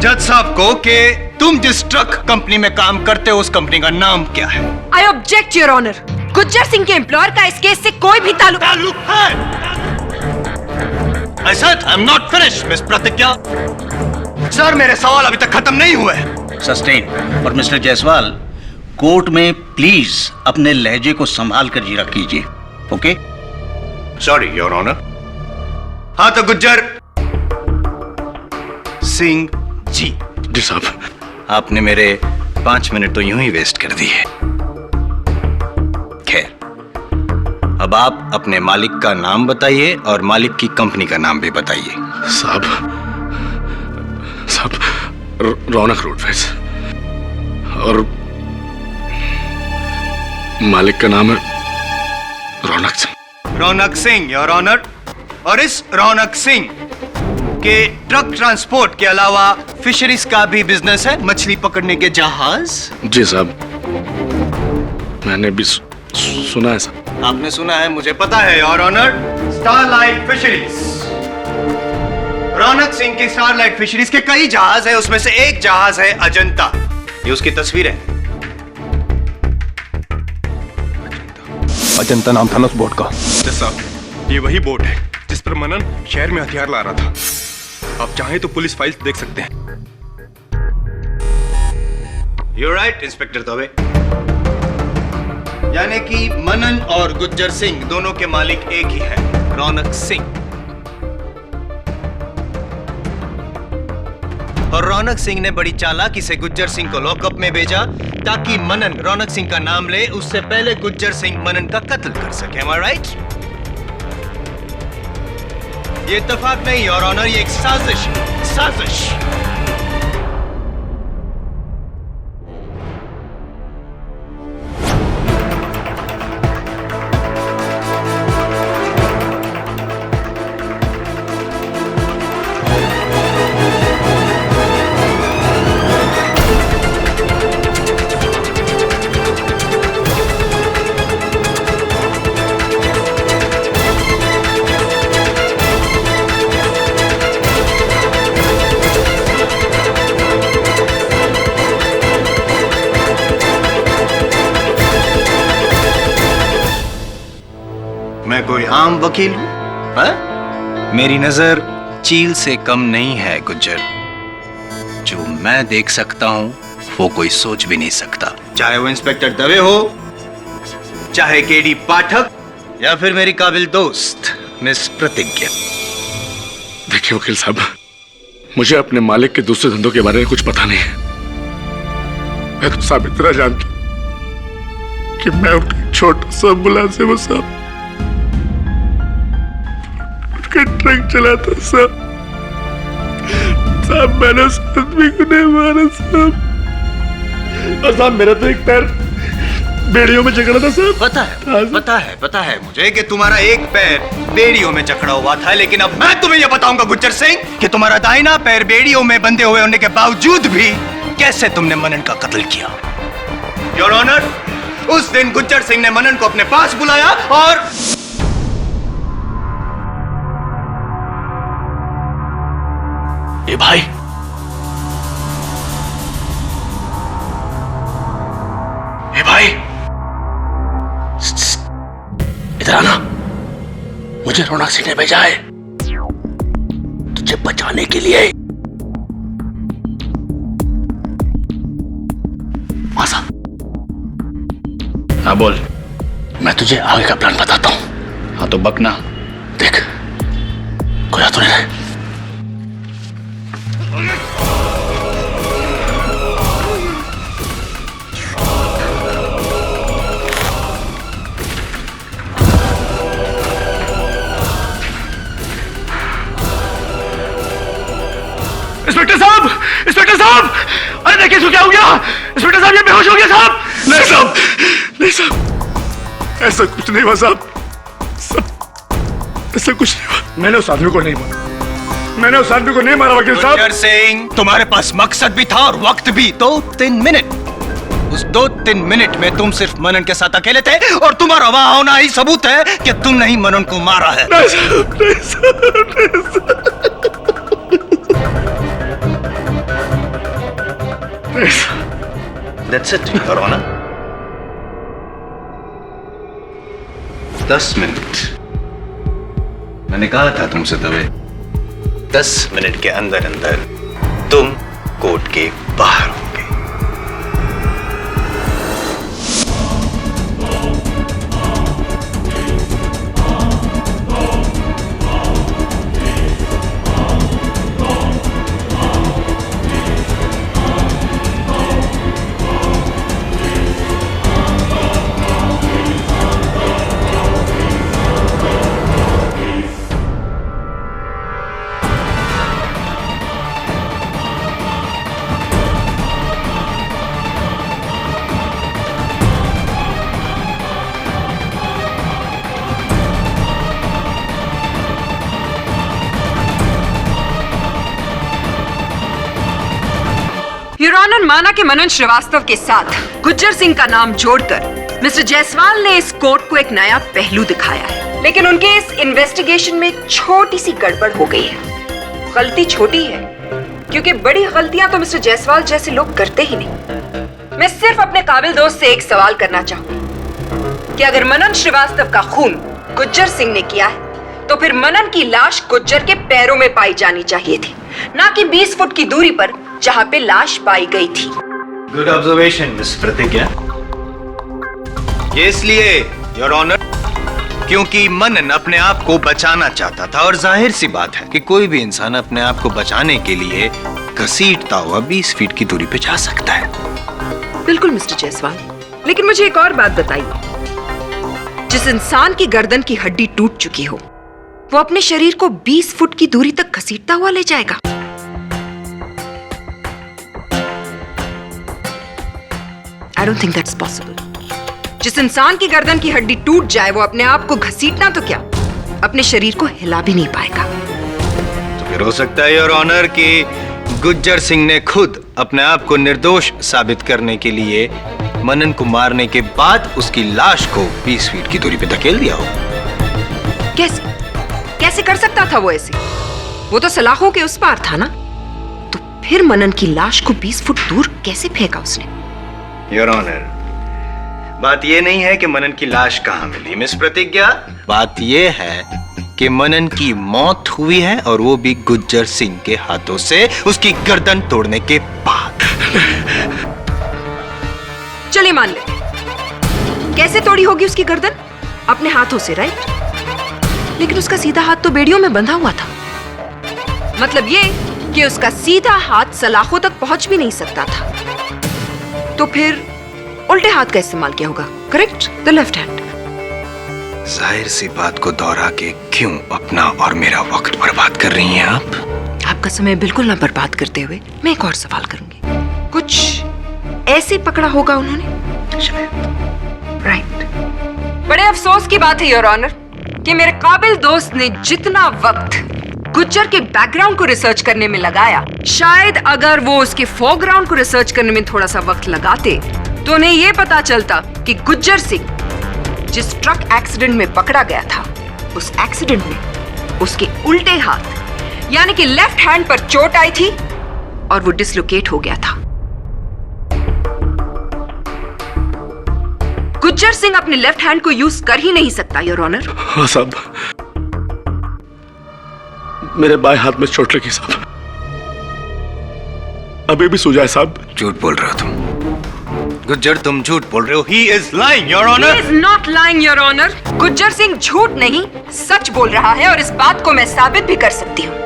Speaker 15: जज साहब को कि तुम जिस ट्रक कंपनी में काम करते हो उस कंपनी का नाम क्या है?
Speaker 12: I object your honour. Gujjar Singh के एम्प्लॉयर का इस केस से कोई भी ताल्लुक
Speaker 15: है। I said I'm not finished, miss प्रतिज्ञा। सर, मेरे सवाल अभी तक खत्म नहीं हुए।
Speaker 13: सस्टेन। और मिस्टर जायसवाल, कोर्ट में प्लीज अपने लहजे को संभाल कर जीरा कीजिए, ओके?
Speaker 15: Sorry your honour. हाँ तो गुज्जर सिंह जी।
Speaker 16: जी साहब।
Speaker 15: आपने मेरे 5 मिनट तो यूं ही वेस्ट कर दिए। खैर, अब आप अपने मालिक का नाम बताइए और मालिक की कंपनी का नाम भी बताइए।
Speaker 16: साहब रौनक रोडवेज, और मालिक का नाम है रौनक सिंह।
Speaker 15: रौनक सिंह योर ऑनर। और इस रौनक सिंह के ट्रक ट्रांसपोर्ट के अलावा फिशरीज का भी बिजनेस है, मछली पकड़ने के जहाज।
Speaker 16: जी साहब, मैंने भी सुना है साहब।
Speaker 15: आपने सुना है, मुझे पता है योर ऑनर। स्टारलाइट फिशरीज, रौनक सिंह की स्टारलाइट फिशरीज के कई जहाज है, उसमें से एक जहाज है अजंता। ये उसकी तस्वीर है।
Speaker 11: अजंता नाम था ना उस बोट का। साहब, ये वही बोट है जिस पर मनन शहर में हथियार ला रहा था। आप चाहें तो पुलिस फाइल्स देख सकते हैं।
Speaker 15: You're right, inspector Dave. यानी कि मनन और गुज्जर सिंह दोनों के मालिक एक ही है, रौनक सिंह। और रौनक सिंह ने बड़ी चालाकी से गुज्जर सिंह को लॉकअप में भेजा ताकि मनन रौनक सिंह का नाम ले, उससे पहले गुज्जर सिंह मनन का कत्ल कर सके। Am I right? ये इत्तेफाक नहीं योर ऑनर, ये एक साजिश है, साजिश। मैं कोई आम वकील हूं? मेरी नजर चील से कम नहीं है गुज्जर। जो मैं देख सकता हूं वो कोई सोच भी नहीं सकता, चाहे वो इंस्पेक्टर दवे हो चाहे केडी पाठक या फिर मेरी काबिल दोस्त मिस प्रतिज्ञा।
Speaker 16: देखिए वकील साहब, मुझे अपने मालिक के दूसरे धंधों के बारे में कुछ पता नहीं है। मैं तो साहब इतना जानता कि मैं उनका छोटा सा मुलाजिम साहब, उनका ट्रक चलाता साहब। साहब मैंने उस आदमी को नहीं मारा साहब, और साहब मेरा तो एक पैर बेड़ियों में जकड़ा था साहब।
Speaker 15: पता है मुझे कि तुम्हारा एक पैर बेड़ियों में जकड़ा हुआ था, लेकिन अब मैं तुम्हें यह बताऊंगा गुज्जर सिंह कि तुम्हारा दाहिना पैर बेड़ियों में बंधे हुए होने के बावजूद भी कैसे तुमने मनन का कत्ल किया। योर ऑनर, उस दिन गुज्जर सिंह ने मनन को अपने पास बुलाया और
Speaker 16: ए भाई, ए भाई, इधर आना। मुझे रौनक सिंह ने भेजा है तुझे बचाने के लिए। मासा,
Speaker 11: हाँ बोल।
Speaker 16: मैं तुझे आगे का प्लान बताता हूं।
Speaker 11: हाँ तो बकना।
Speaker 16: देख, कोई हाथ नहीं रहे।
Speaker 14: इंस्पेक्टर साहब, इंस्पेक्टर साहब, अरे देखिए इसको क्या हो गया। इंस्पेक्टर साहब ये बेहोश हो गया साहब।
Speaker 16: नहीं साहब, नहीं साहब, ऐसा कुछ नहीं हुआ साहब, ऐसा कुछ नहीं हुआ। मैंने उस आदमी को नहीं मारा, मैंने उस आदमी को नहीं मारा वकील साहब।
Speaker 15: गुज्जर सिंह, तुम्हारे पास मकसद भी था और वक्त भी। 2-3 मिनट। उस 2-3 मिनट में तुम सिर्फ मनन के साथ अकेले थे और तुम्हारा वहां होना ही सबूत है कि तुमने ही मनन को मारा है।
Speaker 16: नहीं साहब, नहीं साहब, नहीं साहब।
Speaker 15: That's it, Your Honor. 10 minute. मैंने कहा था तुमसे तभी, 10 मिनट के अंदर अंदर तुम कोर्ट के बाहर होगे।
Speaker 12: योर ऑनर, माना कि मनन श्रीवास्तव के साथ गुज्जर सिंह का नाम जोड़कर मिस्टर जायसवाल ने इस कोर्ट को एक नया पहलू दिखाया है, लेकिन उनके इस इन्वेस्टिगेशन में एक छोटी सी गड़बड़ हो गई है। गलती छोटी है क्योंकि बड़ी गलतियां तो मिस्टर जायसवाल जैसे लोग करते ही नहीं। मैं सिर्फ अपने काबिल दोस्त से एक सवाल करना चाहूंगी कि अगर मनन श्रीवास्तव का खून गुज्जर सिंह ने किया है तो फिर मनन की लाश गुज्जर के पैरों में पाई जानी चाहिए थी, ना कि 20 फुट की दूरी पर जहां पे लाश पाई गई थी।
Speaker 15: गुड ऑब्जर्वेशन मिस प्रतिज्ञा। ये इसलिए योर ऑनर क्योंकि मनन अपने आप को बचाना चाहता था, और जाहिर सी बात है कि कोई भी इंसान अपने आप को बचाने के लिए घसीटता हुआ 20 फीट की दूरी पे जा सकता है।
Speaker 12: बिल्कुल मिस्टर जायसवाल, लेकिन मुझे एक और बात बताइए, जिस इंसान की गर्दन की हड्डी टूट चुकी हो वो अपने शरीर को 20 फुट की दूरी तक घसीटता हुआ ले जाएगा? I don't think that's possible. जिस इंसान की गर्दन की हड्डी टूट जाए वो अपने आप को घसीटना तो क्या, अपने शरीर को हिला भी नहीं पाएगा।
Speaker 15: तो फिर हो सकता है योर ऑनर कि गुज्जर सिंह ने खुद अपने आप को निर्दोष साबित करने के लिए मनन को मारने के बाद उसकी लाश को 20 फीट की दूरी पे धकेल दिया हो।
Speaker 12: कैसे कैसे कर सकता था वो ऐसे? वो तो सलाखों के उस पार था ना, तो फिर मनन की लाश को 20 फुट दूर कैसे फेंका उसने?
Speaker 15: योर ऑनर, बात यह नहीं है कि मनन की लाश कहां मिली मिस प्रतिज्ञा, बात यह है कि मनन की मौत हुई है, और वो भी गुज्जर सिंह के हाथों से उसकी गर्दन तोड़ने के बाद।
Speaker 12: चलिए मान लेते, कैसे तोड़ी होगी उसकी गर्दन? अपने हाथों से, राइट? लेकिन उसका सीधा हाथ तो बेड़ियों में बंधा हुआ था। मतलब ये कि उसका सीधा हाथ सलाखों तक पहुंच भी नहीं सकता था। तो फिर उल्टे हाथ का इस्तेमाल किया होगा, करेक्ट? The left hand.
Speaker 15: जाहिर सी बात को दोहरा के क्यों अपना और मेरा वक्त बर्बाद कर रही हैं आप?
Speaker 12: आपका समय बिल्कुल ना बर्बाद करते हुए मैं एक और सवाल करूंगी। कुछ ऐसे पकड़ा होगा उन्होंने, राइट? बड़े अफसोस की बात है योर ऑनर कि मेरे काबिल दोस्त ने जितना वक्त गुज्जर के बैकग्राउंड को रिसर्च करने में लगाया, शायद अगर वो उसके फोरग्राउंड को रिसर्च करने में थोड़ा सा वक्त लगाते तो उन्हें यह पता चलता कि गुज्जर सिंह जिस ट्रक एक्सीडेंट में पकड़ा गया था, उस एक्सीडेंट में उसके उल्टे हाथ यानी कि लेफ्ट हैंड पर चोट आई थी और वो डिसलोकेट हो गया था। गुज्जर सिंह अपने लेफ्ट हैंड को यूज कर ही नहीं सकता योर ऑनर।
Speaker 16: हाँ साहब, मेरे बाएं हाथ में चोट लगी साहब, अभी भी सूजा है साहब।
Speaker 15: झूठ बोल रहे हो तुम गुज्जर, तुम झूठ बोल रहे हो। He is lying, Your Honor.
Speaker 12: He is not lying, Your Honor. Gujjar Singh झूठ नहीं सच बोल रहा है और इस बात को मैं साबित भी कर सकती हूँ।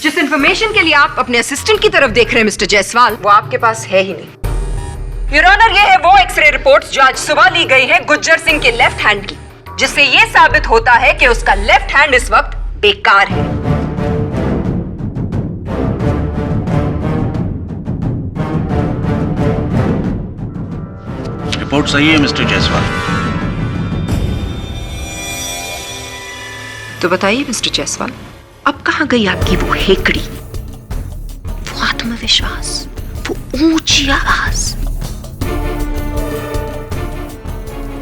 Speaker 12: जिस इंफॉर्मेशन के लिए आप अपने असिस्टेंट की तरफ देख रहे हैं मिस्टर जायसवाल, वो आपके पास है ही नहीं। योर ऑनर, ये है वो एक्सरे रिपोर्ट्स जो आज सुबह ली गई है गुज्जर सिंह के लेफ्ट हैंड की, जिससे ये साबित होता है कि उसका लेफ्ट हैंड इस वक्त बेकार है।
Speaker 13: रिपोर्ट सही है मिस्टर जायसवाल।
Speaker 12: तो बताइए मिस्टर जायसवाल, अब कहां गई आपकी वो हेकड़ी, वो आत्मविश्वास, वो ऊंची आवाज?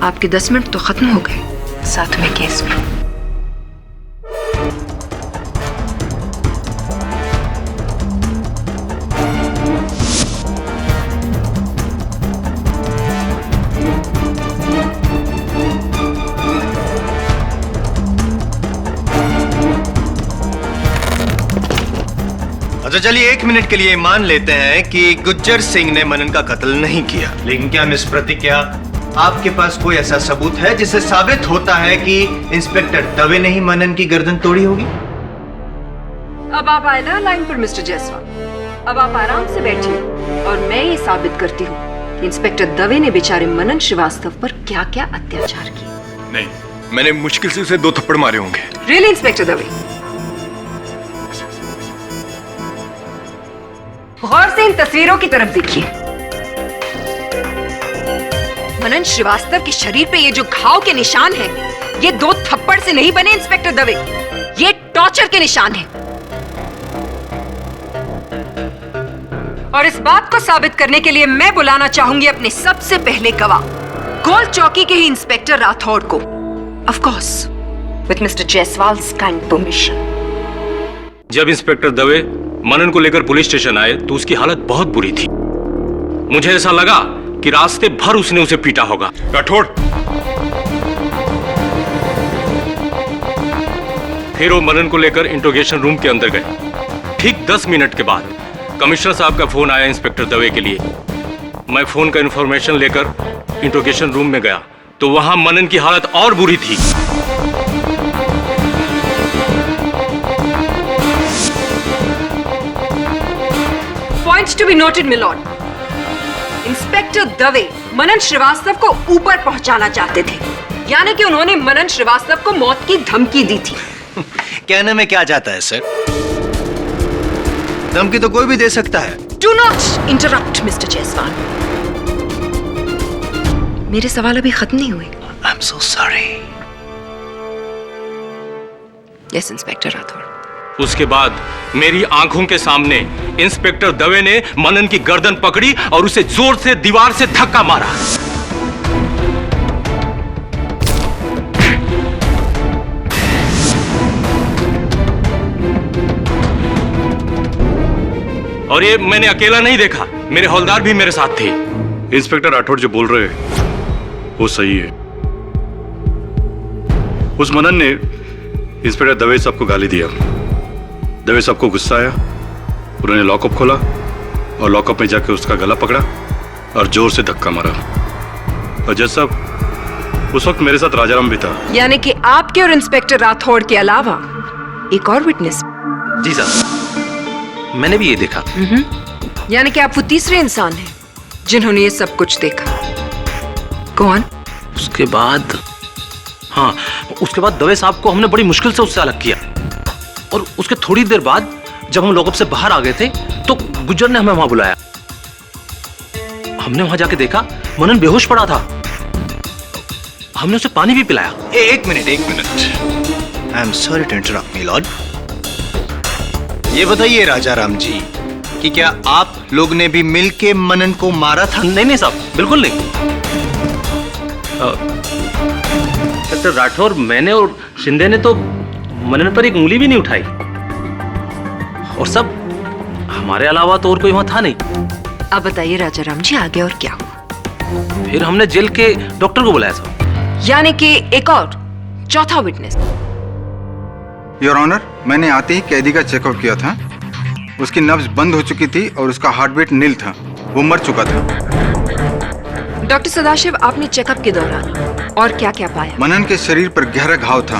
Speaker 12: आपके 10 मिनट तो खत्म हो गए, साथ में केस में।
Speaker 15: अच्छा चलिए 1 मिनट के लिए मान लेते हैं कि गुज्जर सिंह ने मनन का कत्ल नहीं किया, लेकिन क्या मिस प्रतिज्ञा आपके पास कोई ऐसा सबूत है जिससे साबित होता है कि इंस्पेक्टर दवे ने ही मनन की गर्दन तोड़ी होगी?
Speaker 12: अब आप आए ना लाइन पर मिस्टर जायसवाल, अब आप आराम से बैठिए और मैं ये साबित करती हूँ कि इंस्पेक्टर दवे ने बेचारे मनन श्रीवास्तव पर क्या क्या अत्याचार किए।
Speaker 15: नहीं, मैंने मुश्किल से उसे 2 थप्पड़ मारे होंगे।
Speaker 12: Really inspector Dave? गौर से इन तस्वीरों की तरफ देखिए। मनन श्रीवास्तव के शरीर पे ये जो घाव के निशान हैं, ये 2 थप्पड़ से नहीं बने इंस्पेक्टर दवे, ये टॉर्चर के निशान हैं। और इस बात को साबित करने के लिए मैं बुलाना चाहूंगी अपने सबसे पहले गवाह, गोल चौकी के ही इंस्पेक्टर राठौड़ को, of course with mister Jaiswal's kind permission.
Speaker 11: जब इंस्पेक्टर दवे मनन को लेकर पुलिस स्टेशन आए तो उसकी हालत बहुत बुरी थी। मुझे ऐसा लगा कि रास्ते भर उसने उसे पीटा होगा।
Speaker 15: राठौड़,
Speaker 11: फिर वो मनन को लेकर इंट्रोगेशन रूम के अंदर गए। ठीक 10 मिनट के बाद कमिश्नर साहब का फोन आया इंस्पेक्टर दवे के लिए। मैं फोन का इंफॉर्मेशन लेकर इंट्रोगेशन रूम में गया तो वहां मनन की हालत और बुरी थी।
Speaker 12: Points to be noted, milord. Inspector Dave Manan Srivastava को ऊपर पहुंचाना चाहते थे, यानी कि उन्होंने मनन श्रीवास्तव को मौत की धमकी दी थी।
Speaker 15: कहने में क्या जाता है सर, धमकी तो कोई भी दे सकता है।
Speaker 12: Do not interrupt, mister Jaiswal. मेरे सवाल अभी खत्म नहीं हुए।
Speaker 15: I'm so sorry.
Speaker 12: Yes, inspector Rathore.
Speaker 11: उसके बाद मेरी आंखों के सामने इंस्पेक्टर दवे ने मनन की गर्दन पकड़ी और उसे जोर से दीवार से धक्का मारा। और ये मैंने अकेला नहीं देखा, मेरे हौलदार भी मेरे साथ थे।
Speaker 16: इंस्पेक्टर राठौड़ जो बोल रहे हैं वो सही है। उस मनन ने इंस्पेक्टर दवे साहब को गाली दिया। दवे साहब को गुस्सा आया, उन्होंने लॉकअप खोला
Speaker 11: और लॉकअप में जाके उसका गला पकड़ा और जोर से धक्का मारा। और जज साहब, उस वक्त मेरे साथ राजाराम भी था।
Speaker 12: यानी कि आपके और इंस्पेक्टर राठौड़ के अलावा एक और विटनेस?
Speaker 1: जी साहब, मैंने भी ये देखा।
Speaker 12: यानी कि आप वो तीसरे इंसान हैं जिन्होंने ये सब कुछ देखा। कौन?
Speaker 1: उसके बाद दवे साहब को हमने बड़ी मुश्किल से उससे अलग किया, और उसके थोड़ी देर बाद जब हम लॉकअप से बाहर आ गए थे तो गुज्जर ने हमें वहां बुलाया। हमने वहां जाके देखा मनन बेहोश पड़ा था। हमने उसे पानी भी पिलाया।
Speaker 15: एक minute. I am sorry to interrupt my lord. ये बताइए राजाराम जी कि क्या आप लोग ने भी मिलके मनन को मारा था?
Speaker 1: नहीं साहब, बिल्कुल नहीं। डॉक्टर राठौर, मैंने और शिंदे ने तो मनन पर एक उंगली भी नहीं उठाई, और सब हमारे अलावा तो और कोई वहां था नहीं।
Speaker 12: अब बताइए राजाराम जी, आगे और क्या हुआ?
Speaker 1: फिर हमने जेल के डॉक्टर को बुलाया साहब।
Speaker 12: यानी कि एक और चौथा विटनेस?
Speaker 3: योर ऑनर, मैंने आते ही कैदी का चेकअप किया था। उसकी नब्ज बंद हो चुकी थी और उसका हार्ट बीट नील था। वो मर चुका था।
Speaker 12: डॉक्टर सदाशिव, आपने चेकअप के दौरान और क्या क्या पाया?
Speaker 3: मनन के शरीर पर गहरा घाव था।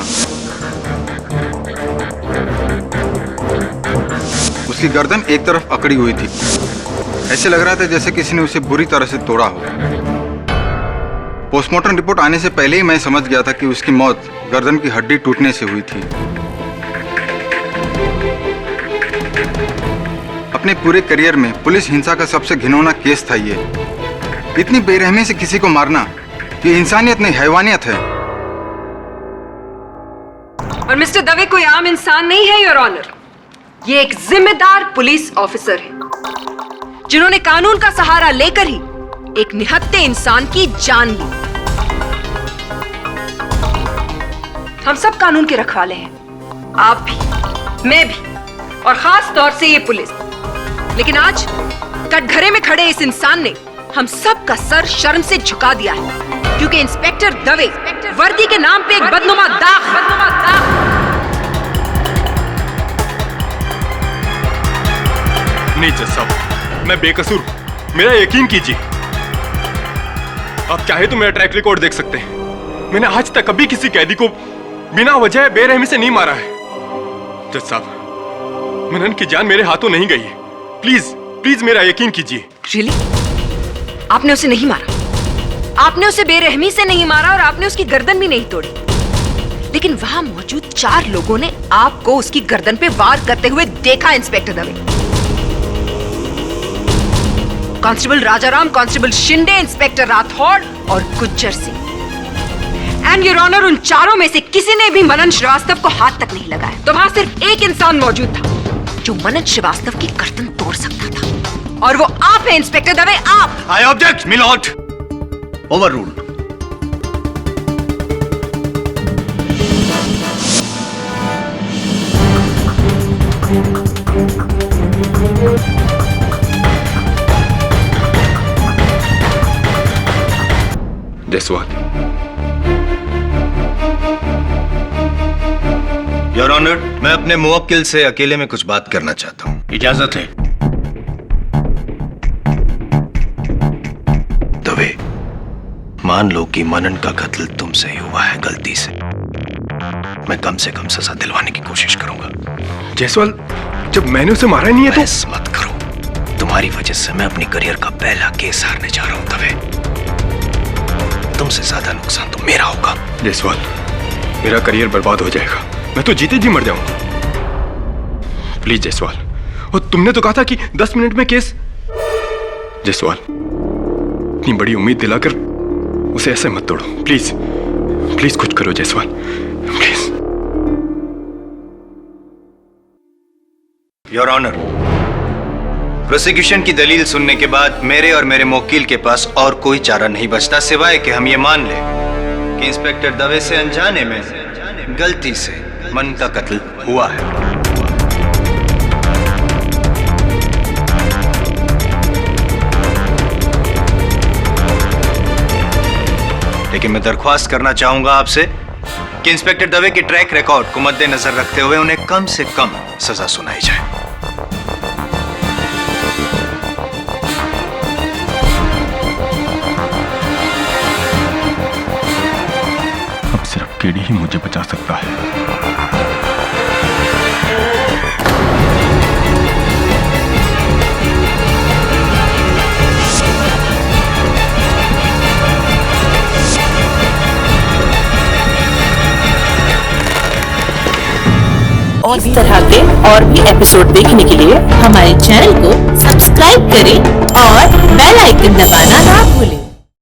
Speaker 3: उसकी गर्दन एक तरफ अकड़ी हुई थी। ऐसे लग रहा था जैसे किसी ने उसे बुरी तरह से तोड़ा हो। पोस्टमार्टम रिपोर्ट आने से पहले ही मैं समझ गया था कि उसकी मौत गर्दन की हड्डी टूटने से हुई थी। अपने पूरे करियर में पुलिस हिंसा का सबसे घिनौना केस था ये। इतनी बेरहमी से किसी को मारना, ये इंसानियत नहीं, हैवानियत है।
Speaker 12: और मिस्टर दवे कोई आम इंसान नहीं है योर ऑनर। ये एक जिम्मेदार पुलिस ऑफिसर है जिन्होंने कानून का सहारा लेकर ही एक निहत्थे इंसान की जान ली। हम सब कानून के रखवाले हैं, आप भी, मैं भी, और खास तौर से ये पुलिस। लेकिन आज कटघरे में खड़े इस इंसान ने हम सब का सर शर्म से झुका दिया है, क्योंकि इंस्पेक्टर दवे वर्दी के नाम पे एक बदनुमा दाग
Speaker 11: नहीं जज साहब, मैं बेकसूर, मेरा यकीन कीजिए। आप चाहे तो मेरा ट्रैक रिकॉर्ड देख सकते हैं। मैंने आज तक कभी किसी कैदी को बिना वजह बेरहमी से नहीं मारा है। जज साहब, मनन की जान मेरे हाथों नहीं गई है। प्लीज मेरा यकीन कीजिए।
Speaker 12: रियली? आपने उसे नहीं मारा? आपने उसे बेरहमी से नहीं मारा और आपने उसकी गर्दन भी नहीं तोड़ी, लेकिन वहां मौजूद 4 लोगों ने आपको उसकी गर्दन पे वार करते हुए देखा। Inspector Dave, constable Rajaram, constable Shinde, inspector Rathore और Gujjar Singh. And your honour, उन चारों में से किसी ने भी मनन श्रीवास्तव को हाथ तक नहीं लगाया। तो वहां सिर्फ एक इंसान मौजूद था जो मनन श्रीवास्तव की गर्दन तोड़ सकता था, और वो आप हैं इंस्पेक्टर दवे, आप।
Speaker 15: I object my lord. Overruled.
Speaker 11: Jaiswal.
Speaker 15: Your honour, मैं अपने मुवक्किल से अकेले में कुछ बात करना चाहता हूं।
Speaker 13: इजाजत है।
Speaker 15: दवे, मान लो कि मनन का कत्ल तुमसे ही हुआ है गलती से। मैं कम से कम सजा दिलवाने की कोशिश करूंगा।
Speaker 11: जयसवाल, जब मैंने उसे मारा नहीं है तो।
Speaker 15: बहस मत करो। तुम्हारी वजह से मैं अपनी करियर का पहला केस हारने जा रहा हूं दवे। तुमसे ज्यादा नुकसान तो मेरा होगा।
Speaker 11: जयसवाल, मेरा करियर बर्बाद हो जाएगा। मैं तो जीते जी मर जाऊंगा। प्लीज जयसवाल, और तुमने तो कहा था कि 10 मिनट में केस। जयसवाल, इतनी बड़ी उम्मीद दिलाकर उसे ऐसे मत तोड़ो। प्लीज कुछ करो Jaiswal, please.
Speaker 15: Your honour, prosecution की दलील सुनने के बाद मेरे और मेरे मुवक्किल के पास और कोई चारा नहीं बचता सिवाय कि हम ये मान लें कि इंस्पेक्टर दवे से अनजाने में गलती से मनन का कत्ल हुआ है। लेकिन मैं दरख्वास्त करना चाहूंगा आपसे कि इंस्पेक्टर दवे के ट्रैक रिकॉर्ड को मद्देनजर रखते हुए उन्हें कम से कम सजा सुनाई जाए।
Speaker 11: केडी ही मुझे बचा सकता है।
Speaker 18: और इस तरह के और भी एपिसोड देखने के लिए हमारे चैनल को सब्सक्राइब करें और बेल आइकन दबाना ना